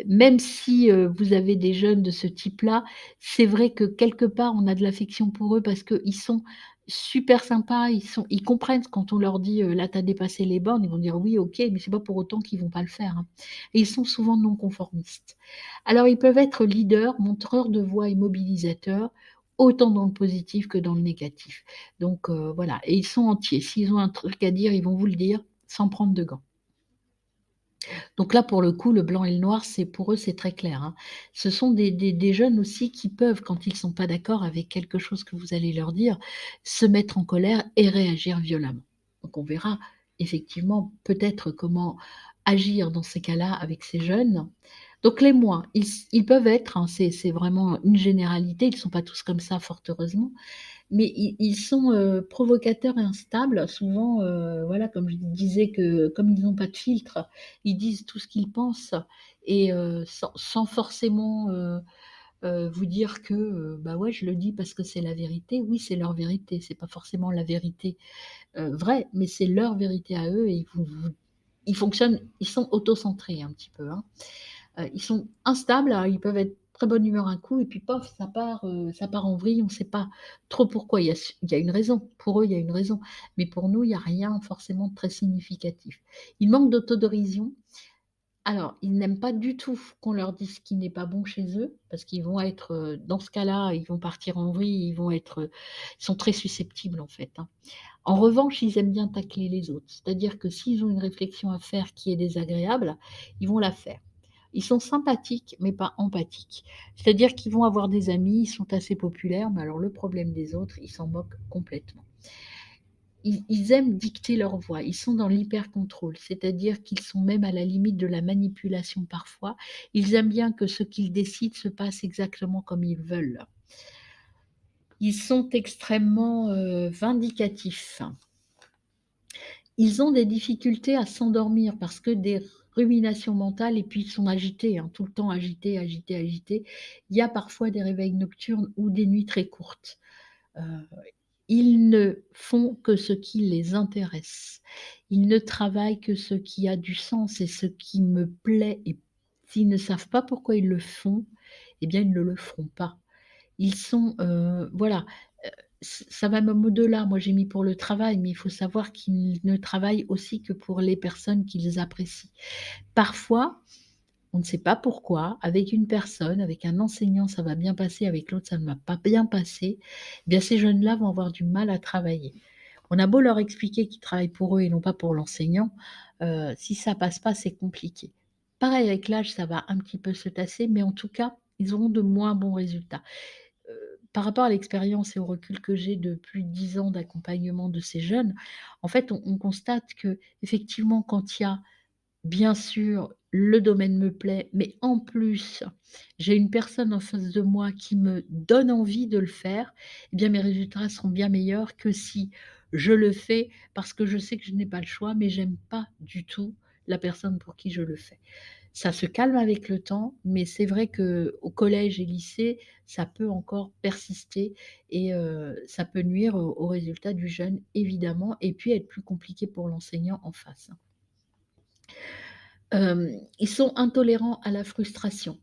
Speaker 1: Même si, vous avez des jeunes de ce type-là, c'est vrai que quelque part on a de l'affection pour eux parce qu'ils sont super sympas, ils comprennent quand on leur dit, «Là tu as dépassé les bornes», ils vont dire: «Oui, OK», mais c'est pas pour autant qu'ils vont pas le faire, hein, et ils sont souvent non conformistes. Alors ils peuvent être leaders, montreurs de voix et mobilisateurs, autant dans le positif que dans le négatif. Donc voilà, et ils sont entiers. S'ils ont un truc à dire, ils vont vous le dire sans prendre de gants. Donc là, pour le coup, le blanc et le noir, c'est pour eux, c'est très clair, hein. Ce sont des jeunes aussi qui peuvent, quand ils sont pas d'accord avec quelque chose que vous allez leur dire, se mettre en colère et réagir violemment. Donc on verra effectivement peut-être comment agir dans ces cas-là avec ces jeunes. Donc les moins, ils peuvent être, hein, c'est vraiment une généralité, ils ne sont pas tous comme ça fort heureusement, mais ils sont, provocateurs et instables. Souvent, voilà, comme je disais que comme ils n'ont pas de filtre, ils disent tout ce qu'ils pensent et sans forcément, vous dire que, bah, ouais, je le dis parce que c'est la vérité. Oui, c'est leur vérité, c'est pas forcément la vérité, vraie, mais c'est leur vérité à eux et ils fonctionnent, ils sont autocentrés un petit peu, hein. Ils sont instables, alors ils peuvent être très bonne humeur un coup et puis pof, ça part en vrille, on ne sait pas trop pourquoi. Il y a une raison. Pour eux, il y a une raison, mais pour nous, il y a rien forcément de très significatif. Ils manquent d'autodérision. Alors, ils n'aiment pas du tout qu'on leur dise ce qui n'est pas bon chez eux, parce qu'ils vont être, dans ce cas-là, ils vont partir en vrille, ils vont être, ils sont très susceptibles en fait, hein. En revanche, ils aiment bien tacler les autres. C'est-à-dire que s'ils ont une réflexion à faire qui est désagréable, ils vont la faire. Ils sont sympathiques, mais pas empathiques. C'est-à-dire qu'ils vont avoir des amis, ils sont assez populaires, mais alors le problème des autres, ils s'en moquent complètement. Ils aiment dicter leur voix, ils sont dans l'hyper-contrôle, c'est-à-dire qu'ils sont même à la limite de la manipulation parfois. Ils aiment bien que ce qu'ils décident se passe exactement comme ils veulent. Ils sont extrêmement, vindicatifs. Ils ont des difficultés à s'endormir parce que des ruminations mentales et puis ils sont agités, hein, tout le temps agités, agités, agités. Il y a parfois des réveils nocturnes ou des nuits très courtes. Heu, Ils ne font que ce qui les intéresse. Ils ne travaillent que ce qui a du sens et ce qui me plaît, et s'ils ne savent pas pourquoi ils le font, eh bien, ils ne le feront pas. Ils sont, voilà, ça va même au-delà. Moi, j'ai mis pour le travail, mais il faut savoir qu'ils ne travaillent aussi que pour les personnes qu'ils apprécient. Parfois, on ne sait pas pourquoi, avec une personne, avec un enseignant, ça va bien passer, avec l'autre, ça ne va pas bien passer. Eh bien, ces jeunes-là vont avoir du mal à travailler. On a beau leur expliquer qu'ils travaillent pour eux et non pas pour l'enseignant, si ça passe pas, c'est compliqué. Pareil avec l'âge, ça va un petit peu se tasser, mais en tout cas, ils auront de moins bons résultats. Par rapport à l'expérience et au recul que j'ai de plus de 10 ans d'accompagnement de ces jeunes, en fait, on constate qu'effectivement, quand il y a, bien sûr, le domaine me plaît, mais en plus, j'ai une personne en face de moi qui me donne envie de le faire, eh bien mes résultats seront bien meilleurs que si je le fais parce que je sais que je n'ai pas le choix, mais j'aime pas du tout la personne pour qui je le fais. Ça se calme avec le temps, mais c'est vrai qu'au collège et lycée, ça peut encore persister et ça peut nuire aux résultats du jeune évidemment et puis être plus compliqué pour l'enseignant en face. Ils sont intolérants à la frustration.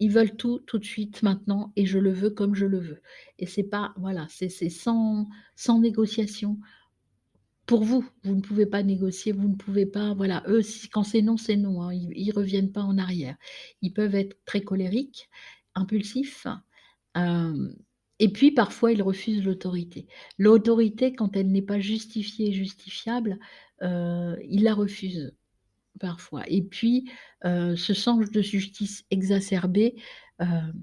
Speaker 1: Ils veulent tout, tout de suite, maintenant et je le veux comme je le veux et c'est pas voilà, c'est sans négociation. Pour vous, vous ne pouvez pas négocier, vous ne pouvez pas voilà, eux, si quand c'est non, hein, ils reviennent pas en arrière. Ils peuvent être très colériques, impulsifs, hem et puis parfois ils refusent l'autorité. L'autorité quand elle n'est pas justifiée et justifiable, ils la refusent. Parfois et puis, ce sens de justice exacerbé, hem,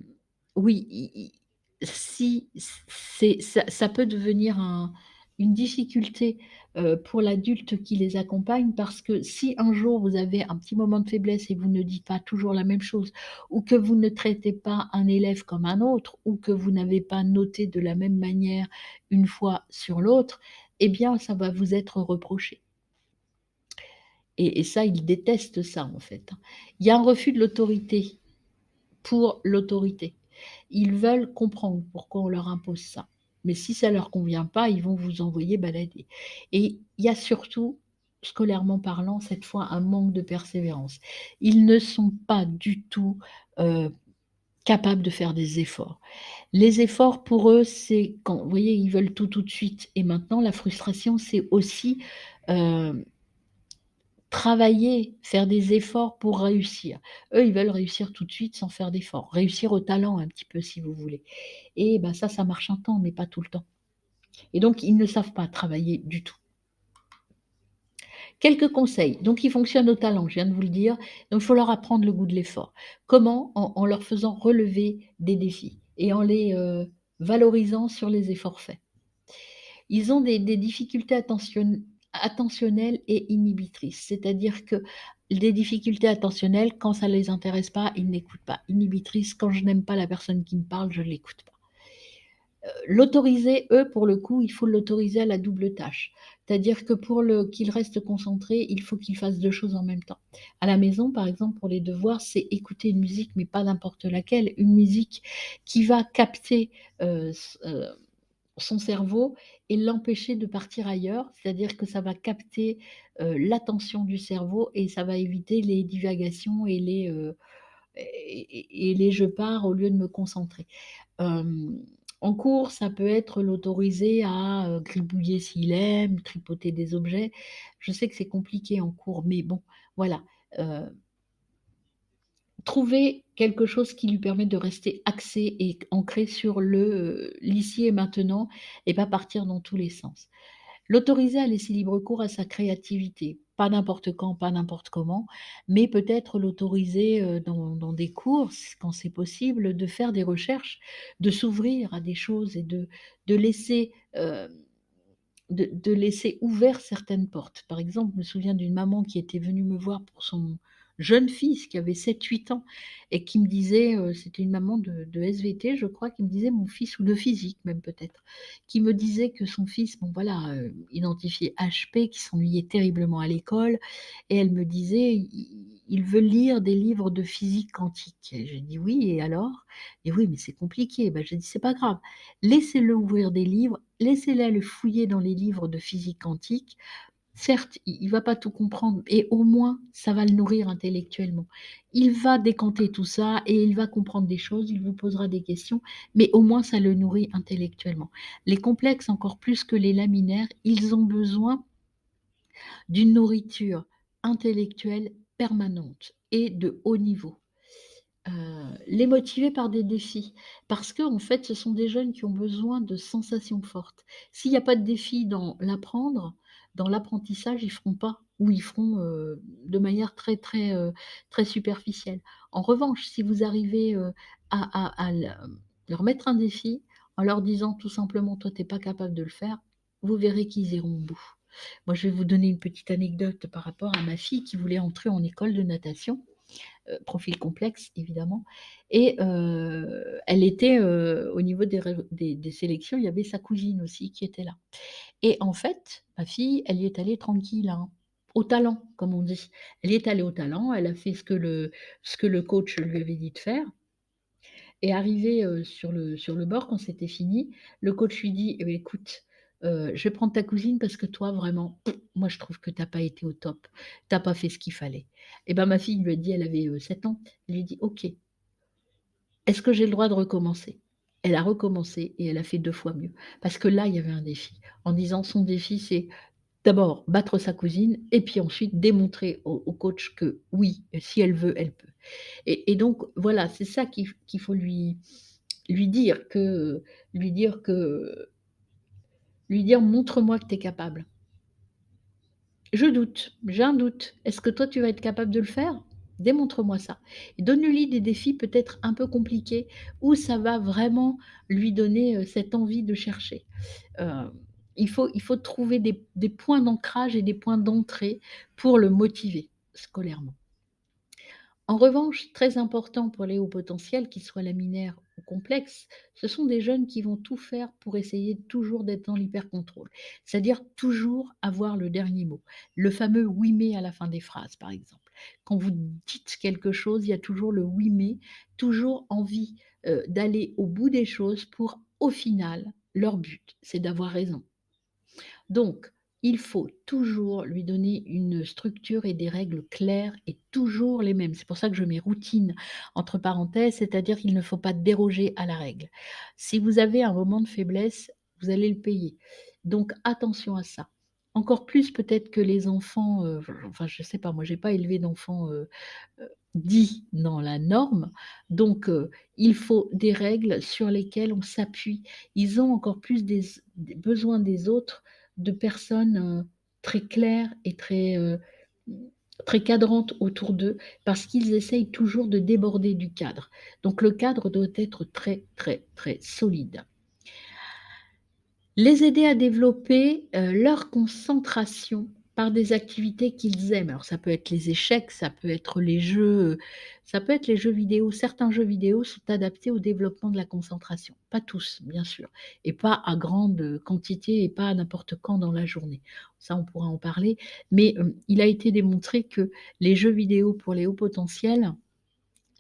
Speaker 1: oui, si ça peut devenir une difficulté, pour l'adulte qui les accompagne parce que si un jour vous avez un petit moment de faiblesse et que vous ne dites pas toujours la même chose ou que vous ne traitez pas un élève comme un autre ou que vous n'avez pas noté de la même manière une fois sur l'autre, eh bien ça va vous être reproché. Et ça, ils détestent ça, en fait, hein. Il y a un refus de l'autorité pour l'autorité. Ils veulent comprendre pourquoi on leur impose ça. Mais si ça leur convient pas, ils vont vous envoyer balader. Et il y a surtout, scolairement parlant, cette fois, un manque de persévérance. Ils ne sont pas du tout, heu, capables de faire des efforts. Les efforts pour eux, c'est quand vous voyez, ils veulent tout, tout de suite et maintenant la frustration, c'est aussi, hem travailler, faire des efforts pour réussir. Eux, ils veulent réussir tout de suite sans faire d'efforts. Réussir au talent un petit peu si vous voulez et bah, ça marche un temps, mais pas tout le temps et donc ils ne savent pas travailler du tout. Quelques conseils, donc ils fonctionnent au talent, je viens de vous le dire, donc il faut leur apprendre le goût de l'effort. Comment? En leur faisant relever des défis et en les, valorisant sur les efforts faits. Ils ont des difficultés attentionnelles et inhibitrices. C'est-à-dire que des difficultés attentionnelles, quand ça ne les intéresse pas, ils n'écoutent pas. Inhibitrices, quand je n'aime pas la personne qui me parle, je ne l'écoute pas. L'autoriser, eux, pour le coup, il faut l'autoriser à la double tâche. C'est-à-dire que pour qu'il reste concentré, il faut qu'il fasse 2 choses en même temps. À la maison, par exemple, pour les devoirs, c'est écouter une musique, mais pas n'importe laquelle, une musique qui va capter, son cerveau et l'empêcher de partir ailleurs. C'est-à-dire que ça va capter, l'attention du cerveau et ça va éviter les divagations et les «je pars» au lieu de me concentrer. Hem, En cours, ça peut être l'autoriser à, gribouiller s'il aime, tripoter des objets. Je sais que c'est compliqué en cours, mais bon, voilà, heu trouver quelque chose qui lui permet de rester axé et ancré sur l'ici et maintenant et pas partir dans tous les sens. L'autoriser à laisser libre cours à sa créativité, pas n'importe quand, pas n'importe comment, mais peut-être l'autoriser, dans des cours, quand c'est possible, de faire des recherches, de s'ouvrir à des choses et de laisser, de laisser ouvert certaines portes. Par exemple, je me souviens d'une maman qui était venue me voir pour son jeune fils qui avait 7, 8 ans et qui me disait, c'était une maman de SVT je crois, qui me disait mon fils ou de physique même peut-être, qui me disait que son fils, bon voilà, identifié HP, qui s'ennuyait terriblement à l'école et elle me disait: «Il veut lire des livres de physique quantique» et j'ai dit: «Oui et alors?» et «Oui mais c'est compliqué». Bah, j'ai dit: «C'est pas grave, laissez-le ouvrir des livres, laissez-le aller fouiller dans les livres de physique quantique. Certes, il va pas tout comprendre et au moins ça va le nourrir intellectuellement. Il va décanter tout ça et il va comprendre des choses, il vous posera des questions, mais au moins ça le nourrit intellectuellement. Les complexes, encore plus que les laminaires, ils ont besoin d'une nourriture intellectuelle permanente et de haut niveau. Les motiver par des défis, parce qu'en fait, ce sont des jeunes qui ont besoin de sensations fortes. S'il y a pas de défi dans l'apprendre, dans l'apprentissage, ils feront pas ou ils feront, de manière très, très, très superficielle. En revanche, si vous arrivez, leur mettre un défi en leur disant tout simplement: «Toi, tu es pas capable de le faire», vous verrez qu'ils iront au bout. Moi, je vais vous donner une petite anecdote par rapport à ma fille qui voulait entrer en école de natation, profil complexe évidemment et elle était, au niveau des sélections, il y avait sa cousine aussi qui était là et en fait, ma fille, elle y est allée tranquille, hein. au talent, comme on dit. Elle est allée au talent, elle a fait ce que le coach lui avait dit de faire et arrivée, sur le bord quand c'était fini, le coach lui dit: «Eh beh, écoute, je vais prendre ta cousine parce que toi vraiment, moi je trouve que tu as pas été au top. Tu as pas fait ce qu'il fallait». Et ben ma fille lui a dit elle avait, 7 ans, elle lui dit: «OK, est-ce que j'ai le droit de recommencer?» Elle a recommencé et elle a fait 2 fois mieux. Parce que là, il y avait un défi. En disant son défi, c'est d'abord battre sa cousine et puis ensuite démontrer au coach que oui, si elle veut, elle peut. Et donc voilà, c'est ça qu'il faut lui dire que lui dire que lui dire: «Montre-moi que tu es capable». «Je doute, j'ai un doute. Est-ce que toi tu vas être capable de le faire? Démontre-moi ça». Et donne-lui des défis peut-être un peu compliqués où ça va vraiment lui donner, cette envie de chercher. Heu, il faut trouver des points d'ancrage et des points d'entrée pour le motiver scolairement. En revanche, très important pour les hauts potentiels, qu'ils soient laminaires ou complexes, ce sont des jeunes qui vont tout faire pour essayer toujours d'être dans l'hyper-contrôle. C'est-à-dire toujours avoir le dernier mot. Le fameux «oui mais» à la fin des phrases, par exemple. Quand vous dites quelque chose, il y a toujours le «oui mais», toujours envie, d'aller au bout des choses pour, au final, leur but, c'est d'avoir raison. Donc, il faut toujours lui donner une structure et des règles claires et toujours les mêmes. C'est pour ça que je mets routine entre parenthèses, c'est-à-dire qu'il ne faut pas déroger à la règle. Si vous avez un moment de faiblesse, vous allez le payer. Donc attention à ça. Encore plus peut-être que les enfants, enfin je sais pas, moi j'ai pas élevé d'enfants, dits dans la norme. Donc, il faut des règles sur lesquelles on s'appuie. Ils ont encore plus des besoin des autres, de personnes, très claires et très, très cadrantes autour d'eux, parce qu'ils essayent toujours de déborder du cadre. Donc le cadre doit être très, très, très solide. Les aider à développer, leur concentration par des activités qu'ils aiment. Alors ça peut être les échecs, ça peut être les jeux vidéo. Certains jeux vidéo sont adaptés au développement de la concentration. Pas tous, bien sûr, et pas à grande, quantité et pas à n'importe quand dans la journée. Ça, on pourra en parler, mais, il a été démontré que les jeux vidéo pour les hauts potentiels,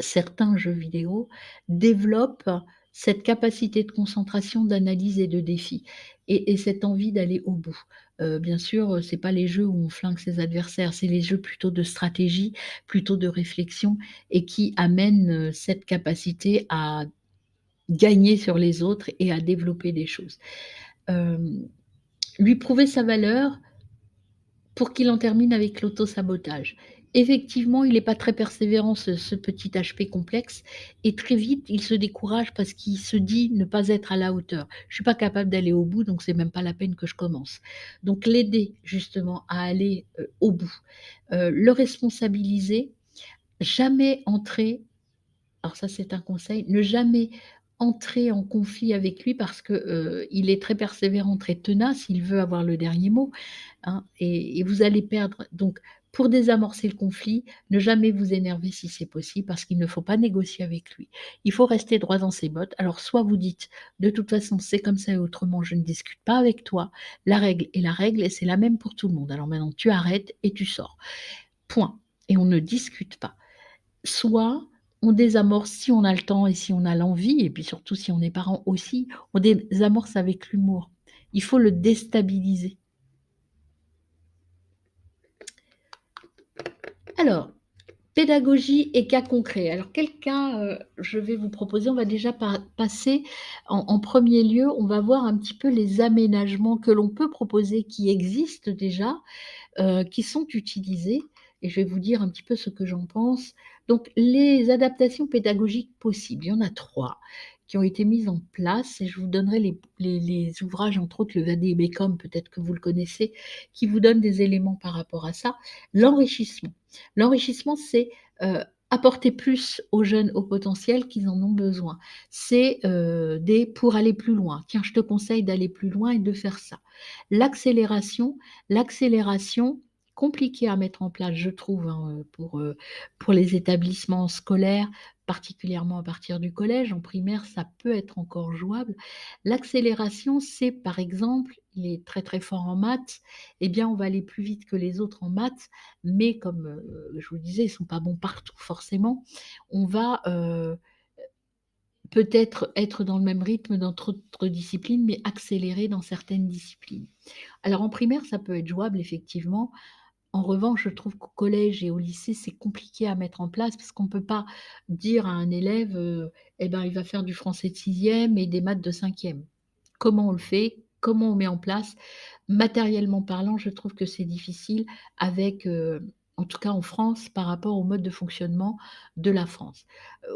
Speaker 1: certains jeux vidéo développent cette capacité de concentration, d'analyse et de défi et cette envie d'aller au bout. Bien sûr, c'est pas les jeux où on flingue ses adversaires, c'est les jeux plutôt de stratégie, plutôt de réflexion et qui amènent, cette capacité à gagner sur les autres et à développer des choses. Hem, Lui prouver sa valeur, pour qu'il en termine avec l'auto-sabotage. Effectivement, il n'est pas très persévérant ce petit HP complexe et très vite, il se décourage parce qu'il se dit ne pas être à la hauteur. Je ne suis pas capable d'aller au bout, donc c'est même pas la peine que je commence. Donc l'aider justement à aller, au bout, le responsabiliser, jamais entrer, alors ça, c'est un conseil, ne jamais entrer en conflit avec lui parce que, il est très persévérant, très tenace, il veut avoir le dernier mot, hein, et vous allez perdre. Donc pour désamorcer le conflit, ne jamais vous énerver si c'est possible parce qu'il ne faut pas négocier avec lui. Il faut rester droit dans ses bottes. Alors soit vous dites: «De toute façon, c'est comme ça et autrement, je ne discute pas avec toi. La règle est la règle et c'est la même pour tout le monde. Alors maintenant tu arrêtes et tu sors. Point, et on ne discute pas». Soit on désamorce si on a le temps et si on a l'envie et puis surtout si on est parent aussi, on désamorce avec l'humour. Il faut le déstabiliser. Alors, pédagogie et cas concret. Alors quel cas, je vais vous proposer? On va déjà passer en 1er lieu, on va voir un petit peu les aménagements que l'on peut proposer, qui existent déjà, qui sont utilisés et je vais vous dire un petit peu ce que j'en pense. Donc les adaptations pédagogiques possibles, il y en a 3 qui ont été mises en place et je vous donnerai les ouvrages, entre autres le Vade-Mecum, peut-être que vous le connaissez, qui vous donne des éléments par rapport à ça. L'enrichissement. L'enrichissement, c'est, apporter plus aux jeunes au potentiel qu'ils en ont besoin. C'est, des pour aller plus loin. Tiens, je te conseille d'aller plus loin et de faire ça. L'accélération, l'accélération, compliquée à mettre en place, je trouve, hein, pour les établissements scolaires particulièrement à partir du collège. En primaire, ça peut être encore jouable. L'accélération, c'est par exemple, il est très, très fort en maths, eh bien, on va aller plus vite que les autres en maths, mais comme, je vous le disais, ils sont pas bons partout forcément. On va, peut-être être dans le même rythme dans d'autres disciplines, mais accélérer dans certaines disciplines. Alors en primaire, ça peut être jouable effectivement. En revanche, je trouve qu'au collège et au lycée, c'est compliqué à mettre en place parce qu'on ne peut pas dire à un élève, eh ben, il va faire du français de sixième et des maths de cinquième. Comment on le fait? Comment on met en place? Matériellement parlant, je trouve que c'est difficile avec, en tout cas en France, par rapport au mode de fonctionnement de la France.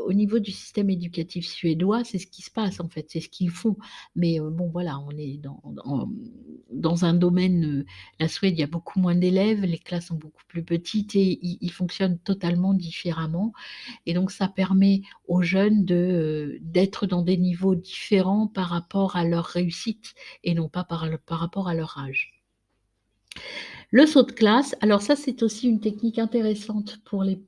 Speaker 1: Au niveau du système éducatif suédois, c'est ce qui se passe en fait, c'est ce qu'ils font. Mais, bon voilà, on est dans un domaine, la Suède, il y a beaucoup moins d'élèves, les classes sont beaucoup plus petites et ils fonctionnent totalement différemment. Et donc ça permet aux jeunes d'être dans des niveaux différents par rapport à leur réussite et non pas par rapport à leur âge. Le saut de classe, alors ça, c'est aussi une technique intéressante pour les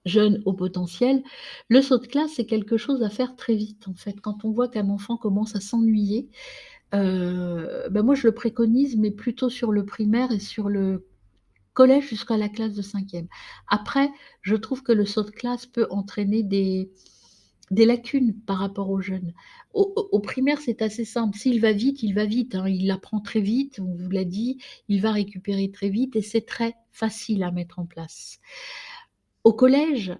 Speaker 1: jeunes au potentiel. Le saut de classe, c'est quelque chose à faire très vite, en fait. Quand on voit qu'un enfant commence à s'ennuyer, bah, moi, je le préconise, mais plutôt sur le primaire et sur le collège jusqu'à la classe de cinquième. Après, je trouve que le saut de classe peut entraîner des lacunes par rapport aux jeunes. Au primaire, c'est assez simple. S'il va vite, il va vite, hein. Il apprend très vite, on vous l'a dit, il va récupérer très vite et c'est très facile à mettre en place. Au collège,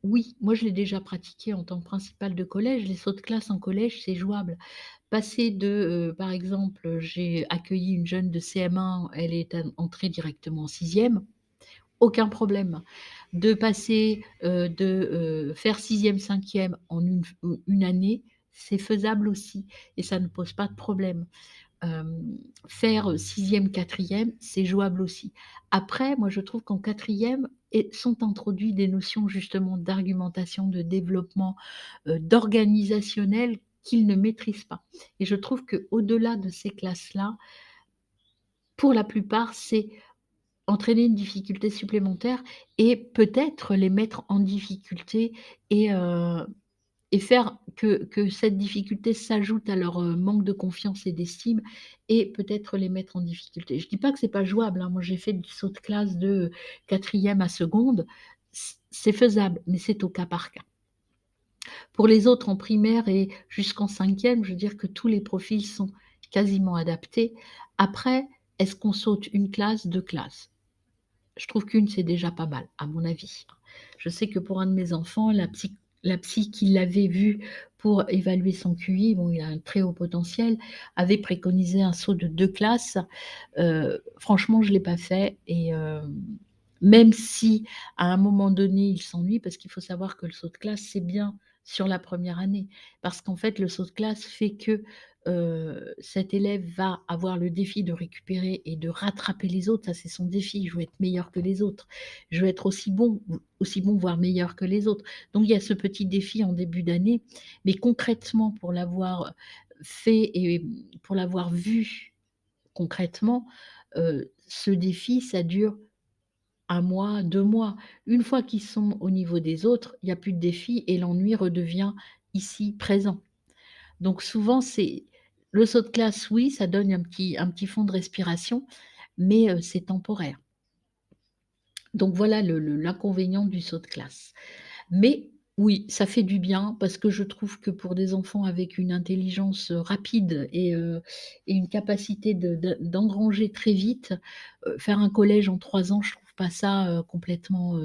Speaker 1: oui, moi je l'ai déjà pratiqué en tant que principale de collège. Les sauts de classe en collège, c'est jouable. Passer par exemple, j'ai accueilli une jeune de CM1, elle est entrée directement en sixième. Aucun problème. De passer, faire sixième cinquième en une année, c'est faisable aussi et ça ne pose pas de problème. Faire, 6e, 4 c'est jouable aussi. Après, moi, je trouve qu'en quatrième sont introduits des notions justement d'argumentation, de développement, d'organisationnel qu'ils ne maîtrisent pas et je trouve qu'au delà de ces classes-là, pour la plupart, c'est entraîner une difficulté supplémentaire et peut-être les mettre en difficulté et heu et faire que cette difficulté s'ajoute à leur, manque de confiance et d'estime et peut-être les mettre en difficulté. Je dis pas que c'est pas jouable, hein. Moi, j'ai fait du saut de classe de quatrième à seconde. C'est faisable, mais c'est au cas par cas. Pour les autres en primaire et jusqu'en cinquième, je veux dire que tous les profils sont quasiment adaptés. Après, est-ce qu'on saute une classe, 2 classes? Je trouve qu'une, c'est déjà pas mal, à mon avis. Je sais que pour un de mes enfants, la psy qui l'avait vu pour évaluer son QI, bon, il a un très haut potentiel, avait préconisé un saut de 2 classes. Franchement, je ne l'ai pas fait et même si à un moment donné, il s'ennuie parce qu'il faut savoir que le saut de classe, c'est bien sur la première année. Parce qu'en fait, le saut de classe fait que, cet élève va avoir le défi de récupérer et de rattraper les autres. Ça, c'est son défi. Je veux être meilleur que les autres. Je veux être aussi bon, voire meilleur que les autres. Donc il y a ce petit défi en début d'année, mais concrètement pour l'avoir fait et pour l'avoir vu concrètement, ce défi, ça dure 1 mois, 2 mois. Une fois qu'ils sont au niveau des autres, il y a plus de défi et l'ennui redevient ici présent. Donc souvent, c'est le saut de classe, oui, ça donne un petit fond de respiration, mais c'est temporaire. Donc voilà l'inconvénient du saut de classe. Mais oui, ça fait du bien parce que je trouve que pour des enfants avec une intelligence, rapide et une capacité d'engranger très vite, faire un collège en 3 ans, je trouve pas ça, heu, complètement,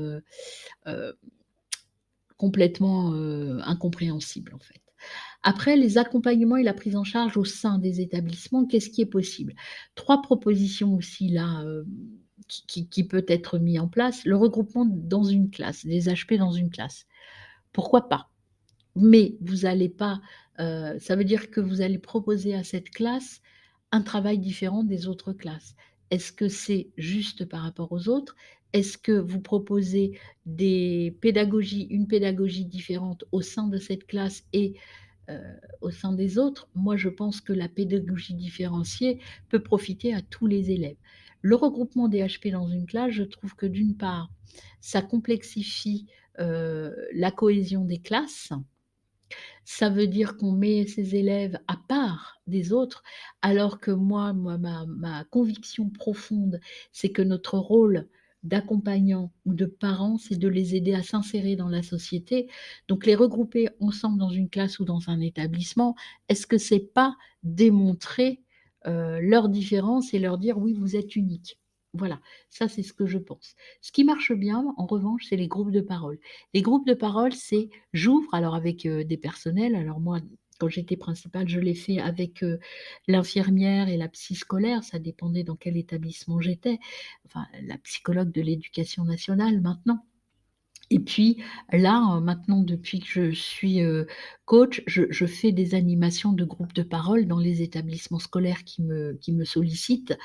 Speaker 1: incompréhensible, en fait. Après les accompagnements et la prise en charge au sein des établissements, qu'est-ce qui est possible? 3 propositions aussi là, qui peut être mis en place. Le regroupement dans une classe, des HP dans une classe. Pourquoi pas? Mais vous allez pas, ça veut dire que vous allez proposer à cette classe un travail différent des autres classes. Est-ce que c'est juste par rapport aux autres? Est-ce que vous proposez une pédagogie différente au sein de cette classe et heu, au sein des autres? Moi, je pense que la pédagogie différenciée peut profiter à tous les élèves. le regroupement des HP dans une classe, je trouve que d'une part, ça complexifie, la cohésion des classes. Ça veut dire qu'on met ces élèves à part des autres, alors que moi ma conviction profonde, c'est que notre rôle d'accompagnant ou de parent, c'est de les aider à s'insérer dans la société. Donc les regrouper ensemble dans une classe ou dans un établissement, est-ce que c'est pas démontrer, leurs différences et leur dire: «Oui, vous êtes uniques». Voilà, ça c'est ce que je pense. Ce qui marche bien, en revanche, c'est les groupes de parole. Les groupes de parole, c'est j'ouvre alors avec, des personnels. Alors moi, quand j'étais principale, je l'ai fait avec, l'infirmière et la psy scolaire, ça dépendait dans quel établissement j'étais, enfin la psychologue de l'éducation nationale maintenant. Et puis là, maintenant depuis que je suis, coach, je fais des animations de groupes de parole dans les établissements scolaires qui me sollicitent.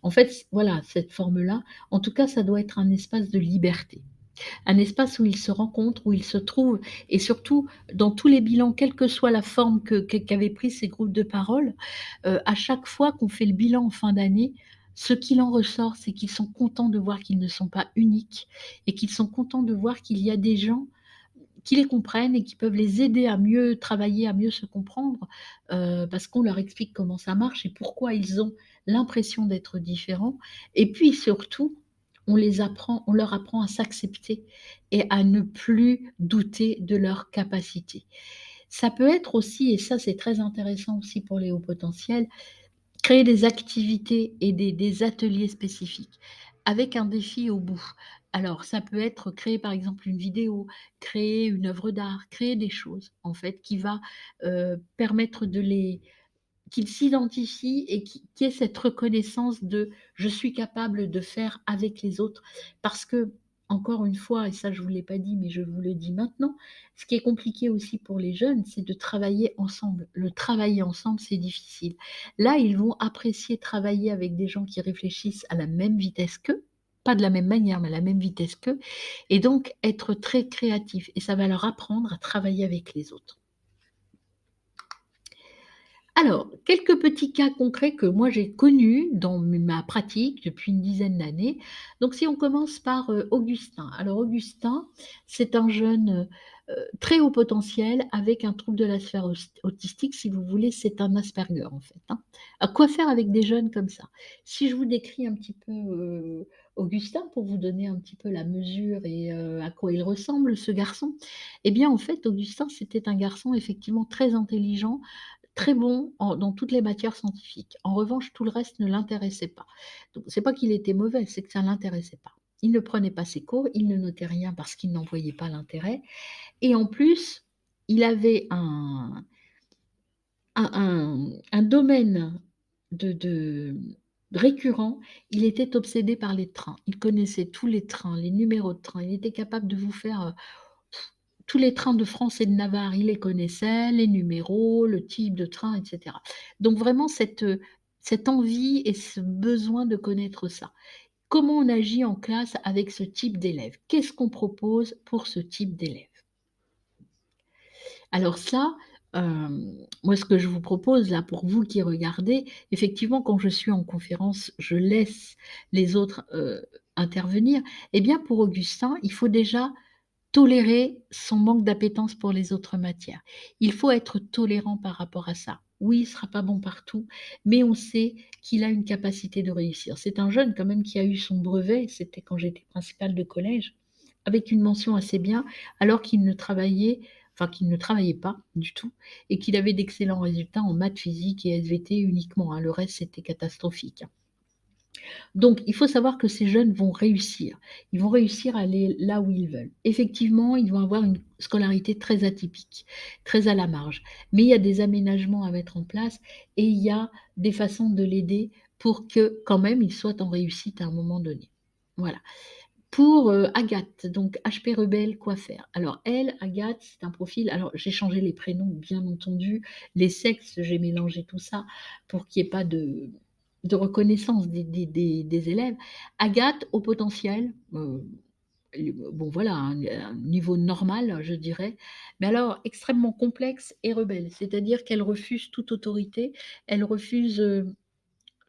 Speaker 1: En fait, voilà, cette forme-là, en tout cas, ça doit être un espace de liberté. Un espace où ils se rencontrent, où ils se trouvent et surtout dans tous les bilans, quelle que soit la forme qu'avaient pris ces groupes de parole, à chaque fois qu'on fait le bilan en fin d'année, ce qu'il en ressort, c'est qu'ils sont contents de voir qu'ils ne sont pas uniques et qu'ils sont contents de voir qu'il y a des gens qui les comprennent et qui peuvent les aider à mieux travailler, à mieux se comprendre, parce qu'on leur explique comment ça marche et pourquoi ils ont l'impression d'être différents et puis surtout, on leur apprend à s'accepter et à ne plus douter de leurs capacités. Ça peut être aussi et ça c'est très intéressant aussi pour les hauts potentiels, créer des activités et des ateliers spécifiques, avec un défi au bout. Alors ça peut être créer par exemple une vidéo, créer une œuvre d'art, créer des choses en fait qui va, permettre de les qu'ils s'identifient et qui aient cette reconnaissance de: «Je suis capable de faire avec les autres». Parce que encore une fois et ça je ne vous l'ai pas dit, mais je vous le dis maintenant, ce qui est compliqué aussi pour les jeunes, c'est de travailler ensemble. Le travailler ensemble, c'est difficile. Là, ils vont apprécier travailler avec des gens qui réfléchissent à la même vitesse qu'eux, pas de la même manière, mais à la même vitesse qu'eux et donc être très créatifs et ça va leur apprendre à travailler avec les autres. Alors, quelques petits cas concrets que moi j'ai connus dans ma pratique depuis une dizaine d'années. Donc si on commence par, Augustin. Alors Augustin, c'est un jeune, très haut potentiel avec un trouble de la sphère autistique. Si vous voulez, c'est un Asperger en fait, hein. À quoi faire avec des jeunes comme ça? Si je vous décris un petit peu, Augustin pour vous donner un petit peu la mesure et à quoi il ressemble ce garçon. Eh bien en fait, Augustin, c'était un garçon effectivement très intelligent, très bon dans toutes les matières scientifiques. En revanche, tout le reste ne l'intéressait pas. Donc c'est pas qu'il était mauvais, c'est que ça l'intéressait pas. Il ne prenait pas ses cours, il ne notait rien parce qu'il n'en voyait pas l'intérêt et en plus, il avait un domaine de récurrent, il était obsédé par les trains. Il connaissait tous les trains, les numéros de train. Il était capable de vous faire, tous les trains de France et de Navarre, il les connaissait, les numéros, le type de train et cetera. Donc vraiment cette envie et ce besoin de connaître ça. Comment on agit en classe avec ce type d'élève? Qu'est-ce qu'on propose pour ce type d'élève? Alors ça, moi ce que je vous propose là pour vous qui regardez, effectivement quand je suis en conférence, je laisse les autres, intervenir. Eh bien pour Augustin, il faut déjà tolérer son manque d'appétence pour les autres matières. Il faut être tolérant par rapport à ça. Oui, il ne sera pas bon partout, mais on sait qu'il a une capacité de réussir. C'est un jeune quand même qui a eu son brevet, c'était quand j'étais principale de collège, avec une mention assez bien, alors qu'il ne travaillait pas du tout et qu'il avait d'excellents résultats en maths, physique et SVT uniquement, hein. Le reste, c'était catastrophique, hein. Donc, il faut savoir que ces jeunes vont réussir. Ils vont réussir à aller là où ils veulent. Effectivement, ils vont avoir une scolarité très atypique, très à la marge. Mais il y a des aménagements à mettre en place et il y a des façons de l'aider pour que, quand même, il soit en réussite à un moment donné. Voilà. Pour, Agathe, donc HP Rebelle, quoi faire? Alors elle, Agathe, c'est un profil alors j'ai changé les prénoms bien entendu, les sexes, j'ai mélangé tout ça pour qu'il y ait pas de reconnaissance des élèves. Agathe, au potentiel, bon voilà, un niveau normal, je dirais, mais alors extrêmement complexe et rebelle. C'est-à-dire qu'elle refuse toute autorité, elle refuse,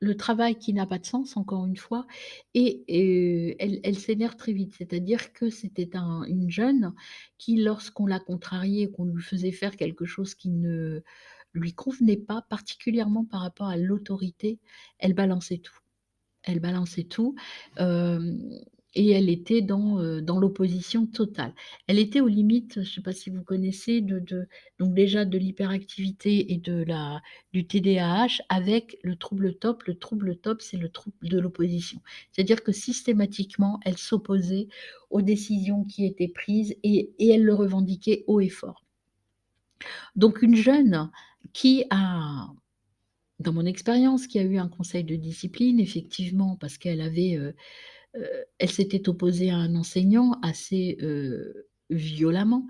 Speaker 1: le travail qui n'a pas de sens, encore une fois, et elle s'énerve très vite. C'est-à-dire que c'était une jeune qui, lorsqu'on l'a contrariée, qu'on lui faisait faire quelque chose qui ne lui convenait pas, particulièrement par rapport à l'autorité, elle balançait tout. Elle balançait tout, hem et elle était dans l'opposition totale. Elle était aux limites, je ne sais pas si vous connaissez, donc déjà de l'hyperactivité et du TDAH avec le trouble TOP. Le trouble TOP, c'est le trouble de l'opposition. C'est-à-dire que systématiquement, elle s'opposait aux décisions qui étaient prises et elle le revendiquait haut et fort. Donc une jeune qui a dans mon expérience, qui a eu un conseil de discipline, effectivement, parce elle s'était opposée à un enseignant assez, violemment,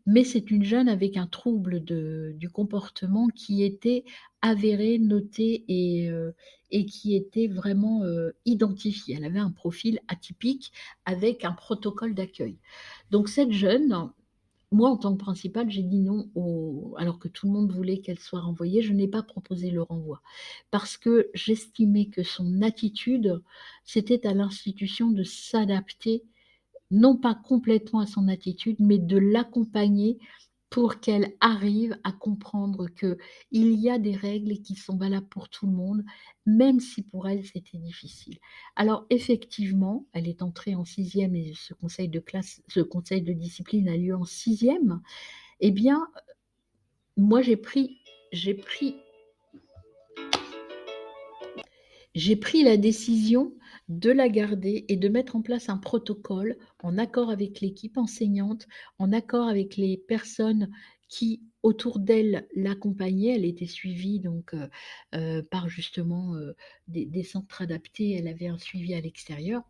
Speaker 1: mais c'est une jeune avec un trouble du comportement qui était avéré, noté et qui était vraiment, identifié. Elle avait un profil atypique avec un protocole d'accueil. Donc cette jeune, moi, en tant que principale, j'ai dit non alors que tout le monde voulait qu'elle soit renvoyée, je n'ai pas proposé le renvoi. Parce que j'estimais que son attitude, c'était à l'institution de s'adapter, non pas complètement à son attitude, mais de l'accompagner pour qu'elle arrive à comprendre qu'il y a des règles qui sont valables pour tout le monde, même si pour elle c'était difficile. Alors effectivement, elle est entrée en sixième et ce conseil de discipline a lieu en sixième. Eh bien, moi j'ai pris J'ai pris la décision de la garder et de mettre en place un protocole en accord avec l'équipe enseignante, en accord avec les personnes qui, autour d'elle, l'accompagnaient. Elle était suivie donc par justement, des centres adaptés. Elle avait un suivi à l'extérieur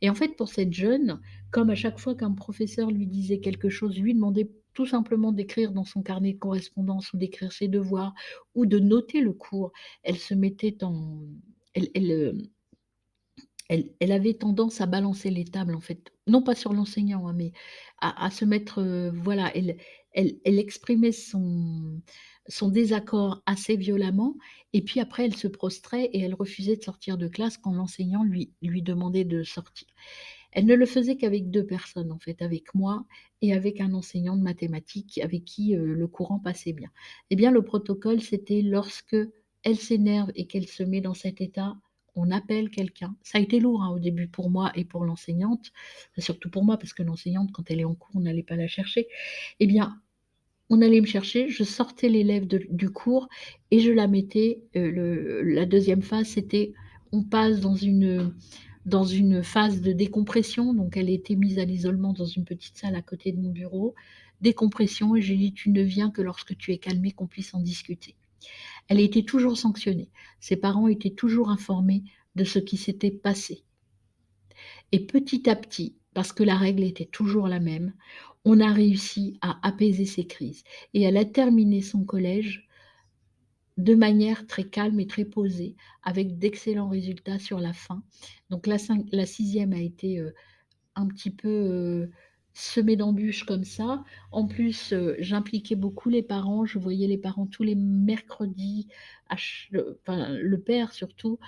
Speaker 1: et en fait, pour cette jeune, comme à chaque fois qu'un professeur lui disait quelque chose, lui demandait tout simplement d'écrire dans son carnet de correspondance ou d'écrire ses devoirs ou de noter le cours, elle se mettait en elle elle, elle avait tendance à balancer les tables, en fait. Non pas sur l'enseignant, hein, mais à se mettre, voilà, elle exprimait son désaccord assez violemment et puis après elle se prostrait et elle refusait de sortir de classe quand l'enseignant lui demandait de sortir. Elle ne le faisait qu'avec 2 personnes, en fait, avec moi et avec un enseignant de mathématiques avec qui, le courant passait bien. Eh bien, le protocole, c'était lorsque elle s'énerve et qu'elle se met dans cet état, on appelle quelqu'un. Ça a été lourd, hein, au début pour moi et pour l'enseignante, surtout pour moi parce que l'enseignante, quand elle est en cours, on n'allait pas la chercher. Eh bien, on allait me chercher, je sortais l'élève du cours et je la mettais, la deuxième phase, c'était on passe dans une phase de décompression, donc elle était mise à l'isolement dans une petite salle à côté de mon bureau. Décompression et j'ai dit: «Tu ne viens que lorsque tu es calmée, qu'on puisse en discuter». Elle était toujours sanctionnée. Ses parents étaient toujours informés de ce qui s'était passé et petit à petit, parce que la règle était toujours la même, on a réussi à apaiser ces crises et elle a terminé son collège de manière très calme et très posée, avec d'excellents résultats sur la fin. Donc la 6e a été, un petit peu, semée d'embûches comme ça. En plus, j'impliquais beaucoup les parents. Je voyais les parents tous les mercredis, enfin le père surtout.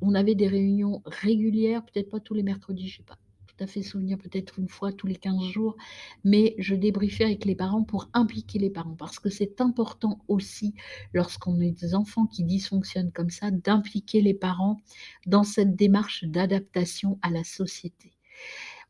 Speaker 1: On avait des réunions régulières, peut-être pas tous les mercredis, je sais pas tout à fait souvenir, peut-être une fois tous les 15 jours, mais je débriefais avec les parents pour impliquer les parents. Parce que c'est important aussi, lorsqu'on a des enfants qui dysfonctionnent comme ça, d'impliquer les parents dans cette démarche d'adaptation à la société.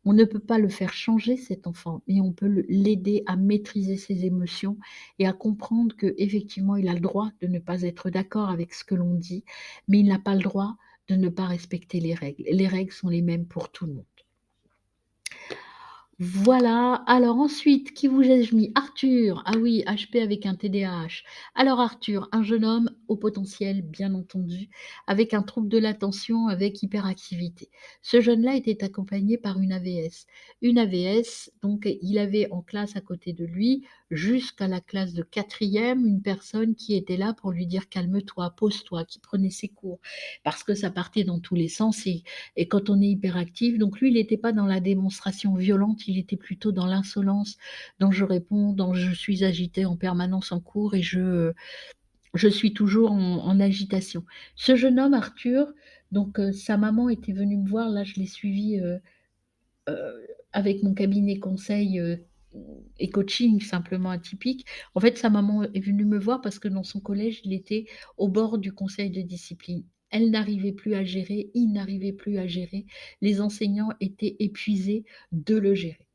Speaker 1: On ne peut pas le faire changer cet enfant, mais on peut l'aider à maîtriser ses émotions et à comprendre qu'effectivement, il a le droit de ne pas être d'accord avec ce que l'on dit, mais il n'a pas le droit de ne pas respecter les règles. Les règles sont les mêmes pour tout le monde. Voilà, alors ensuite, qui vous ai-je mis? Arthur, ah oui, HP avec un TDAH. Alors Arthur, un jeune homme au potentiel, bien entendu, avec un trouble de l'attention, avec hyperactivité. Ce jeune-là était accompagné par une AVS. Une AVS, donc il avait en classe à côté de lui, jusqu'à la classe de quatrième, une personne qui était là pour lui dire: «Calme-toi, pose-toi», qui prenait ses cours. Parce que ça partait dans tous les sens et quand on est hyperactif, donc lui, il était pas dans la démonstration violente, il était plutôt dans l'insolence, dans je réponds, dans je suis agité en permanence en cours et Je suis toujours en agitation. Ce jeune homme, Arthur, donc sa maman était venue me voir, là je l'ai suivi, avec mon cabinet conseil, et coaching simplement atypique. En fait, sa maman est venue me voir parce que dans son collège, il était au bord du conseil de discipline. Elle n'arrivait plus à gérer, il n'arrivait plus à gérer. Les enseignants étaient épuisés de le gérer.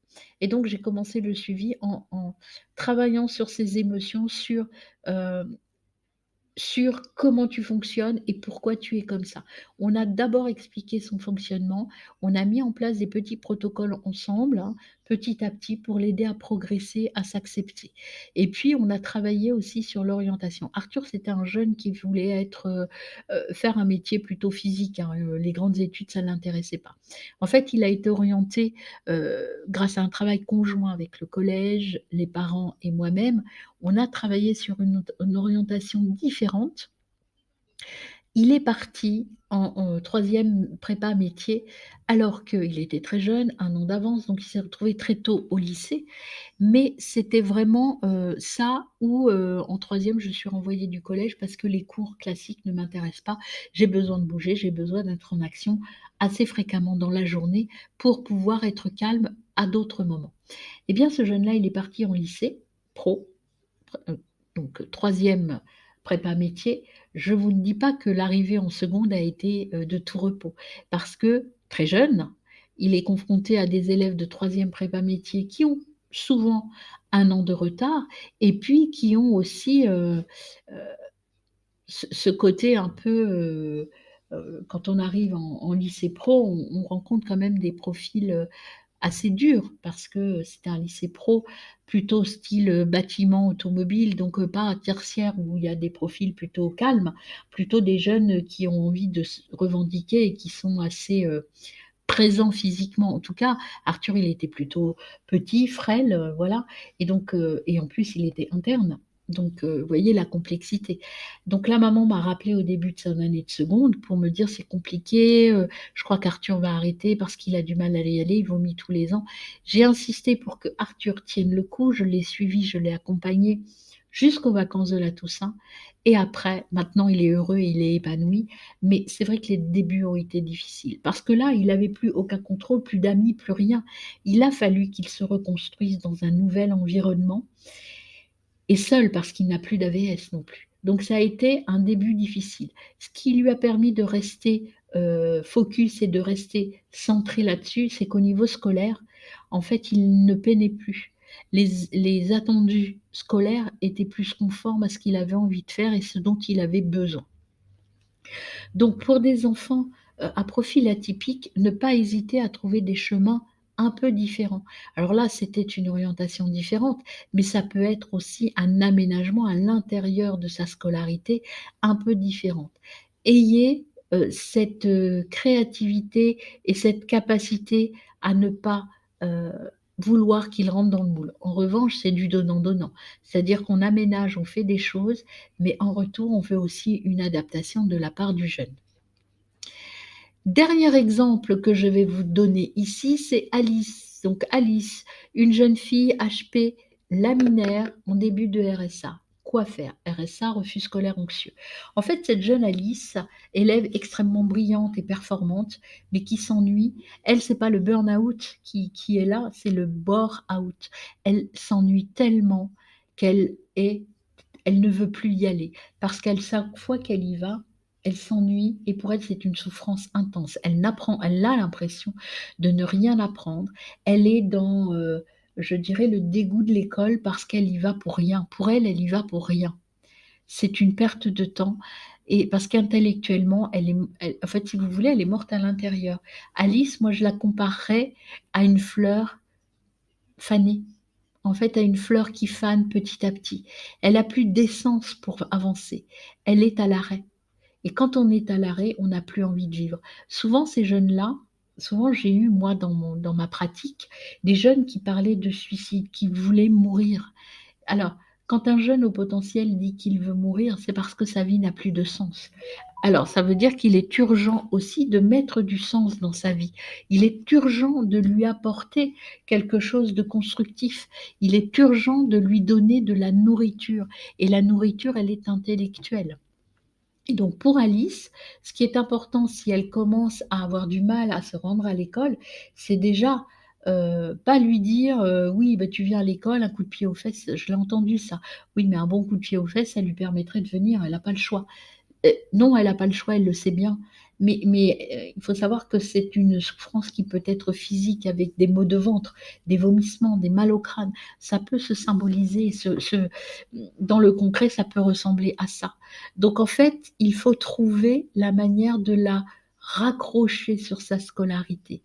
Speaker 1: Et donc j'ai commencé le suivi en travaillant sur ses émotions, sur comment tu fonctionnes et pourquoi tu es comme ça. On a d'abord expliqué son fonctionnement, on a mis en place des petits protocoles ensemble, hein, petit à petit pour l'aider à progresser, à s'accepter. Et puis on a travaillé aussi sur l'orientation. Arthur, c'était un jeune qui voulait faire un métier plutôt physique, hein, les grandes études, ça ne l'intéressait pas. En fait, il a été orienté, grâce à un travail conjoint avec le collège, les parents et moi-même, on a travaillé sur une orientation différente. Il est parti en 3e prépa métier alors qu'il était très jeune, 1 an d'avance, donc il s'est retrouvé très tôt au lycée. Mais c'était vraiment, ça où, en 3e, je suis renvoyée du collège parce que les cours classiques ne m'intéressent pas. J'ai besoin de bouger, j'ai besoin d'être en action assez fréquemment dans la journée pour pouvoir être calme à d'autres moments. Eh bien, ce jeune-là, il est parti en lycée pro, donc 3e prépa métier. Je vous ne dis pas que l'arrivée en seconde a été, de tout repos parce que, très jeune, il est confronté à des élèves de 3e prépa métier qui ont souvent 1 an de retard et puis qui ont aussi, heu, ce côté un peu, quand on arrive en lycée pro, on rencontre quand même des profils, assez dur parce que c'était un lycée pro, plutôt style, bâtiment automobile, donc pas tertiaire où il y a des profils plutôt calmes, plutôt des jeunes qui ont envie de se revendiquer et qui sont assez, présents physiquement. En tout cas, Arthur, il était plutôt petit, frêle, voilà et donc et en plus, il était interne. Donc vous voyez la complexité. Donc la maman m'a rappelé au début de son année de seconde pour me dire: «C'est compliqué, je crois qu'Arthur va arrêter parce qu'il a du mal à y aller, il vomit tous les ans». J'ai insisté pour que Arthur tienne le coup, je l'ai suivi, je l'ai accompagné jusqu'aux vacances de la Toussaint et après, maintenant il est heureux, il est épanoui, mais c'est vrai que les débuts ont été difficiles parce que là, il avait plus aucun contrôle, plus d'amis, plus rien. Il a fallu qu'il se reconstruise dans un nouvel environnement et seul parce qu'il n'a plus d'AVS non plus. Donc ça a été un début difficile. Ce qui lui a permis de rester, focus et de rester centré là-dessus, c'est qu'au niveau scolaire, en fait, il ne peinait plus. Les attendus scolaires étaient plus conformes à ce qu'il avait envie de faire et ce dont il avait besoin. Donc pour des enfants, à profil atypique, ne pas hésiter à trouver des chemins un peu différents. Alors là, c'était une orientation différente, mais ça peut être aussi un aménagement à l'intérieur de sa scolarité un peu différente. Ayez, cette, créativité et cette capacité à ne pas, heu, vouloir qu'il rentre dans le moule. En revanche, c'est du donnant-donnant. C'est-à-dire qu'on aménage, on fait des choses mais en retour, on veut aussi une adaptation de la part du jeune. Dernier exemple que je vais vous donner ici, c'est Alice. Donc Alice, une jeune fille HP laminaire en début de RSA. Quoi faire? RSA, refus scolaire anxieux. En fait, cette jeune Alice, élève extrêmement brillante et performante, mais qui s'ennuie, elle, c'est pas le burn-out qui est là, c'est le bore-out. Elle s'ennuie tellement qu'elle est elle ne veut plus y aller parce qu'elle chaque fois qu'elle y va, elle s'ennuie et pour elle, c'est une souffrance intense. Elle a l'impression de ne rien apprendre. Elle est dans, je dirais le dégoût de l'école parce qu'elle y va pour rien. Pour elle, elle y va pour rien. C'est une perte de temps et parce qu'intellectuellement, elle en fait, si vous voulez, elle est morte à l'intérieur. Alice, moi, je la comparerais à une fleur fanée. En fait, à une fleur qui fane petit à petit. Elle a plus d'essence pour avancer. Elle est à l'arrêt et quand on est à l'arrêt, on n'a plus envie de vivre. Souvent j'ai eu moi dans ma pratique, des jeunes qui parlaient de suicide, qui voulaient mourir. Alors Quand un jeune au potentiel dit qu'il veut mourir, c'est parce que sa vie n'a plus de sens. Alors, ça veut dire qu'il est urgent aussi de mettre du sens dans sa vie. Il est urgent de lui apporter quelque chose de constructif. Il est urgent de lui donner de la nourriture. Et la nourriture, elle est intellectuelle. Et donc pour Alice, ce qui est important si elle commence à avoir du mal à se rendre à l'école, c'est déjà pas lui dire oui, bah, tu viens à l'école, un coup de pied aux fesses, je l'ai entendu ça. Oui, mais un bon coup de pied aux fesses, ça lui permettrait de venir, elle n'a pas le choix. Non, elle n'a pas le choix, elle le sait bien. Mais il faut savoir que c'est une souffrance qui peut être physique avec des maux de ventre, des vomissements, des mal au crâne. Ça peut se symboliser, dans le concret, ça peut ressembler à ça. Donc en fait, il faut trouver la manière de la raccrocher sur sa scolarité.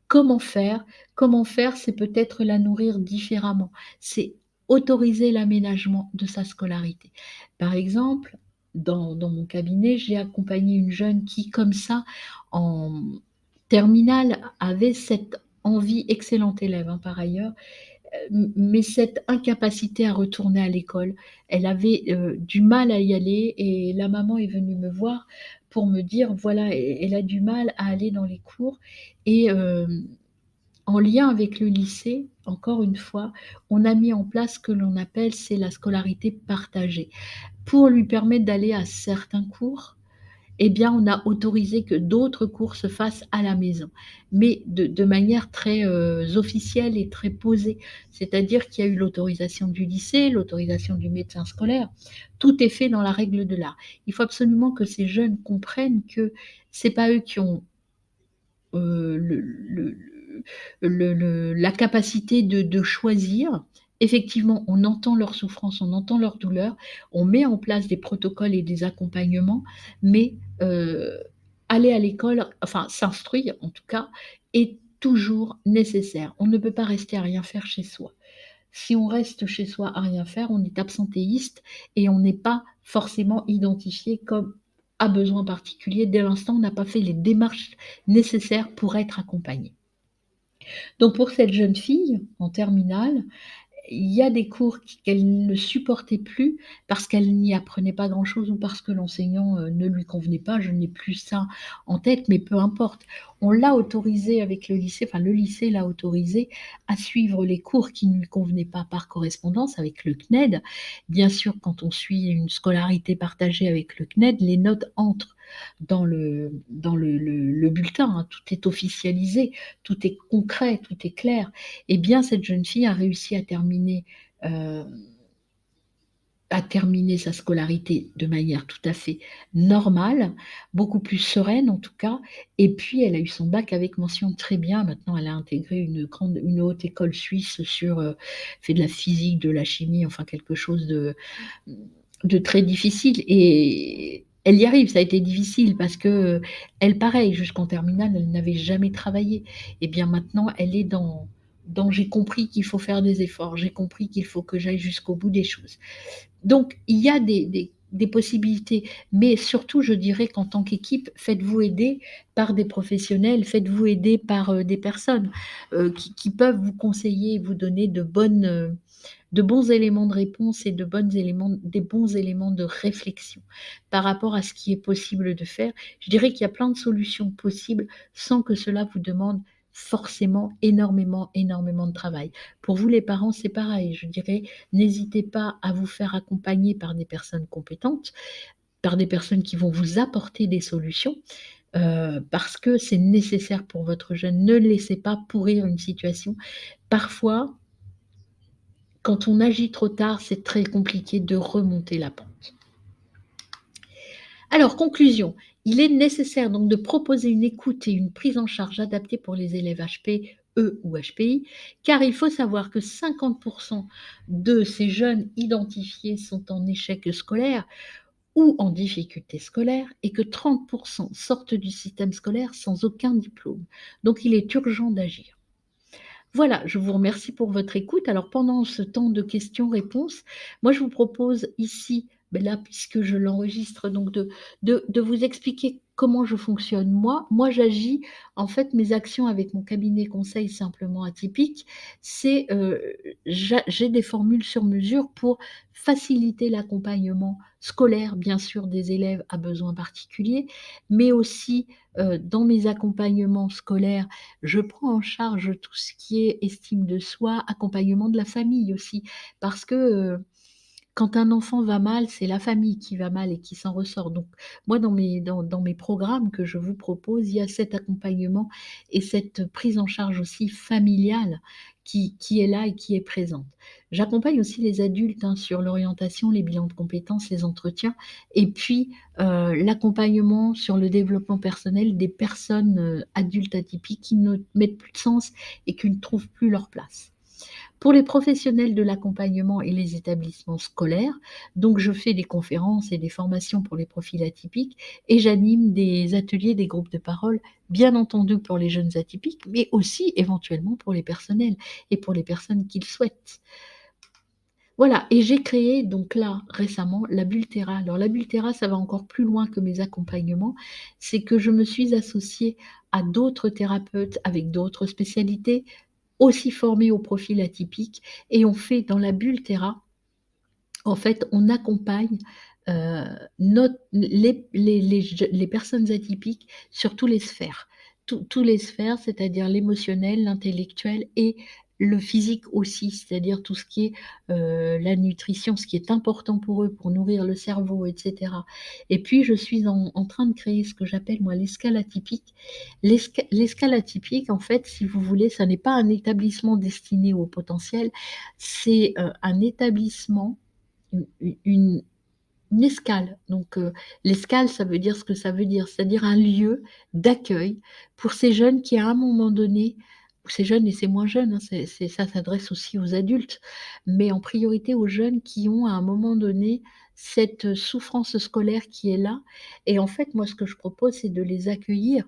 Speaker 1: Comment faire? Comment faire? C'est peut-être la nourrir différemment. C'est autoriser l'aménagement de sa scolarité. Par exemple, dans mon cabinet, j'ai accompagné une jeune qui, comme ça, en terminale, avait cette envie, excellente élève hein, par ailleurs, mais cette incapacité à retourner à l'école. Elle avait du mal à y aller et la maman est venue me voir pour me dire, voilà, elle a du mal à aller dans les cours et en lien avec le lycée, encore une fois, on a mis en place ce que l'on appelle, c'est la scolarité partagée. Pour lui permettre d'aller à certains cours, eh bien, on a autorisé que d'autres cours se fassent à la maison, mais de manière très officielle et très posée. C'est-à-dire qu'il y a eu l'autorisation du lycée, l'autorisation du médecin scolaire. Tout est fait dans la règle de l'art. Il faut absolument que ces jeunes comprennent que c'est pas eux qui ont euh, le, le- la capacité de choisir. Effectivement, on entend leur souffrance, on entend leur douleur, on met en place des protocoles et des accompagnements, mais aller à l'école, enfin s'instruire en tout cas, est toujours nécessaire. On ne peut pas rester à rien faire chez soi. Si on reste chez soi à rien faire, on est absentéiste et on n'est pas forcément identifié comme à besoin particulier dès l'instant où on n'a pas fait les démarches nécessaires pour être accompagné. Donc pour cette jeune fille en terminale, il y a des cours qu'elle ne supportait plus parce qu'elle n'y apprenait pas grand-chose ou parce que l'enseignant ne lui convenait pas. Je n'ai plus ça en tête, mais peu importe. On l'a autorisé avec le lycée, enfin le lycée l'a autorisé à suivre les cours qui ne lui convenaient pas par correspondance avec le CNED. Bien sûr, quand on suit une scolarité partagée avec le CNED, les notes entrent dans le bulletin, hein. Tout est officialisé, tout est concret, tout est clair. Eh bien, cette jeune fille a réussi euh, à terminer sa scolarité de manière tout à fait normale, beaucoup plus sereine en tout cas. Et puis, elle a eu son bac avec mention très bien. Maintenant, elle a intégré une haute école suisse fait de la physique, de la chimie, enfin quelque chose de très difficile. Et elle y arrive, ça a été difficile parce que elle, pareil, jusqu'en terminale, elle n'avait jamais travaillé. Et bien maintenant, elle est dans j'ai compris qu'il faut faire des efforts, j'ai compris qu'il faut que j'aille jusqu'au bout des choses. Donc, il y a des possibilités, mais surtout, je dirais qu'en tant qu'équipe, faites-vous aider par des professionnels, faites-vous aider par des personnes qui peuvent vous conseiller, vous donner de bons éléments de réponse et des bons éléments de réflexion par rapport à ce qui est possible de faire. Je dirais qu'il y a plein de solutions possibles sans que cela vous demande forcément énormément, énormément de travail. Pour vous, les parents, c'est pareil. Je dirais, n'hésitez pas à vous faire accompagner par des personnes compétentes, par des personnes qui vont vous apporter des solutions, parce que c'est nécessaire pour votre jeune. Ne laissez pas pourrir une situation. Parfois, quand on agit trop tard, c'est très compliqué de remonter la pente. Alors, conclusion, il est nécessaire donc de proposer une écoute et une prise en charge adaptée pour les élèves HP, E ou HPI, car il faut savoir que 50% de ces jeunes identifiés sont en échec scolaire ou en difficulté scolaire et que 30% sortent du système scolaire sans aucun diplôme. Donc, il est urgent d'agir. Voilà, je vous remercie pour votre écoute. Alors pendant ce temps de questions-réponses, moi je vous propose ici beh, là, puisque je l'enregistre, donc de vous expliquer comment je fonctionne moi. Moi, j'agis en fait, mes actions avec mon cabinet conseil Simplement Atypique, c'est, j'ai des formules sur mesure pour faciliter l'accompagnement scolaire, bien sûr, des élèves à besoins particuliers, mais aussi, dans mes accompagnements scolaires, je prends en charge tout ce qui est estime de soi, accompagnement de la famille aussi. Parce que, quand un enfant va mal, c'est la famille qui va mal et qui s'en ressort. Donc moi, dans mes programmes que je vous propose, il y a cet accompagnement et cette prise en charge aussi familiale qui est là et qui est présente. J'accompagne aussi les adultes, hein, sur l'orientation, les bilans de compétences, les entretiens et puis, l'accompagnement sur le développement personnel des personnes, adultes atypiques qui ne mettent plus de sens et qui ne trouvent plus leur place. Pour les professionnels de l'accompagnement et les établissements scolaires, donc je fais des conférences et des formations pour les profils atypiques et j'anime des ateliers, des groupes de parole, bien entendu pour les jeunes atypiques, mais aussi éventuellement pour les personnels et pour les personnes qui le souhaitent. Voilà, et j'ai créé donc là, récemment, la Bultera. Alors la Bultera, ça va encore plus loin que mes accompagnements. C'est que je me suis associée à d'autres thérapeutes avec d'autres spécialités, aussi formés au profil atypique et on fait dans la Bultera, en fait, on accompagne, heu, les personnes atypiques sur tous les sphères. Tous les sphères, c'est-à-dire l'émotionnel, l'intellectuel et le physique aussi, c'est-à-dire tout ce qui est, la nutrition, ce qui est important pour eux, pour nourrir le cerveau et cetera. Et puis je suis en train de créer ce que j'appelle moi l'escale atypique. L'escale atypique, en fait, si vous voulez, ça n'est pas un établissement destiné au potentiel, c'est, un établissement une u une escale, donc l'escale, ça veut dire ce que ça veut dire, c'est-à-dire un lieu d'accueil pour ces jeunes qui, à un moment donné ces jeunes et ces moins jeunes, hein, ça s'adresse aussi aux adultes, mais en priorité aux jeunes qui ont, à un moment donné, cette souffrance scolaire qui est là et en fait, moi, ce que je propose, c'est de les accueillir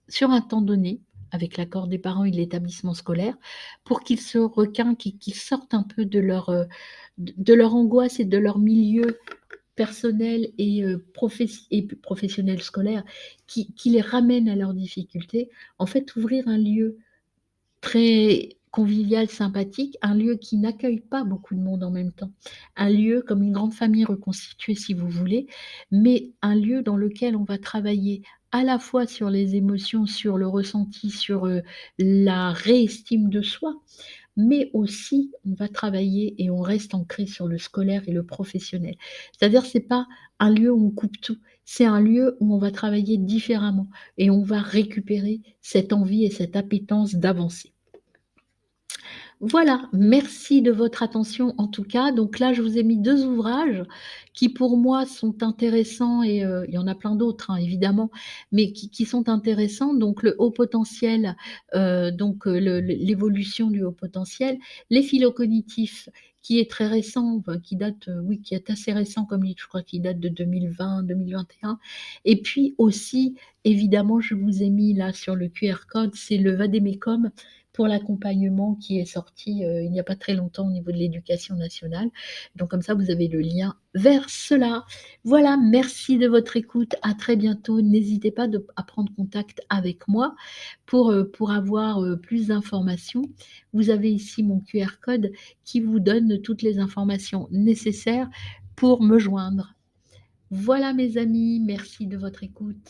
Speaker 1: sur un temps donné, avec l'accord des parents et de l'établissement scolaire, pour qu'ils se requinquent et qu'ils sortent un peu de leur angoisse et de leur milieu personnel et professionnel scolaire qui les ramène à leurs difficultés. En fait, ouvrir un lieu très convivial, sympathique, un lieu qui n'accueille pas beaucoup de monde en même temps. Un lieu comme une grande famille reconstituée si vous voulez, mais un lieu dans lequel on va travailler à la fois sur les émotions, sur le ressenti, sur, la réestime de soi, mais aussi on va travailler et on reste ancré sur le scolaire et le professionnel. C'est-à-dire c'est pas un lieu où on coupe tout, c'est un lieu où on va travailler différemment et on va récupérer cette envie et cette appétence d'avancer. Voilà, merci de votre attention en tout cas. Donc là, je vous ai mis 2 ouvrages qui pour moi sont intéressants et il y en a plein d'autres, hein, évidemment, mais qui sont intéressants. Donc le haut potentiel, donc l'évolution du haut potentiel, les phylocognitifs qui est très récent, enfin qui date, oui, qui est assez récent comme livre, je crois qu'il date de 2020-2021 et puis aussi, évidemment, je vous ai mis là sur le QR code, c'est le Vademecum pour l'accompagnement qui est sorti, il n'y a pas très longtemps au niveau de l'éducation nationale. Donc comme ça, vous avez le lien vers cela. Voilà, merci de votre écoute. À très bientôt. N'hésitez pas à prendre contact avec moi pour avoir, plus d'informations. Vous avez ici mon QR code qui vous donne toutes les informations nécessaires pour me joindre. Voilà mes amis, merci de votre écoute.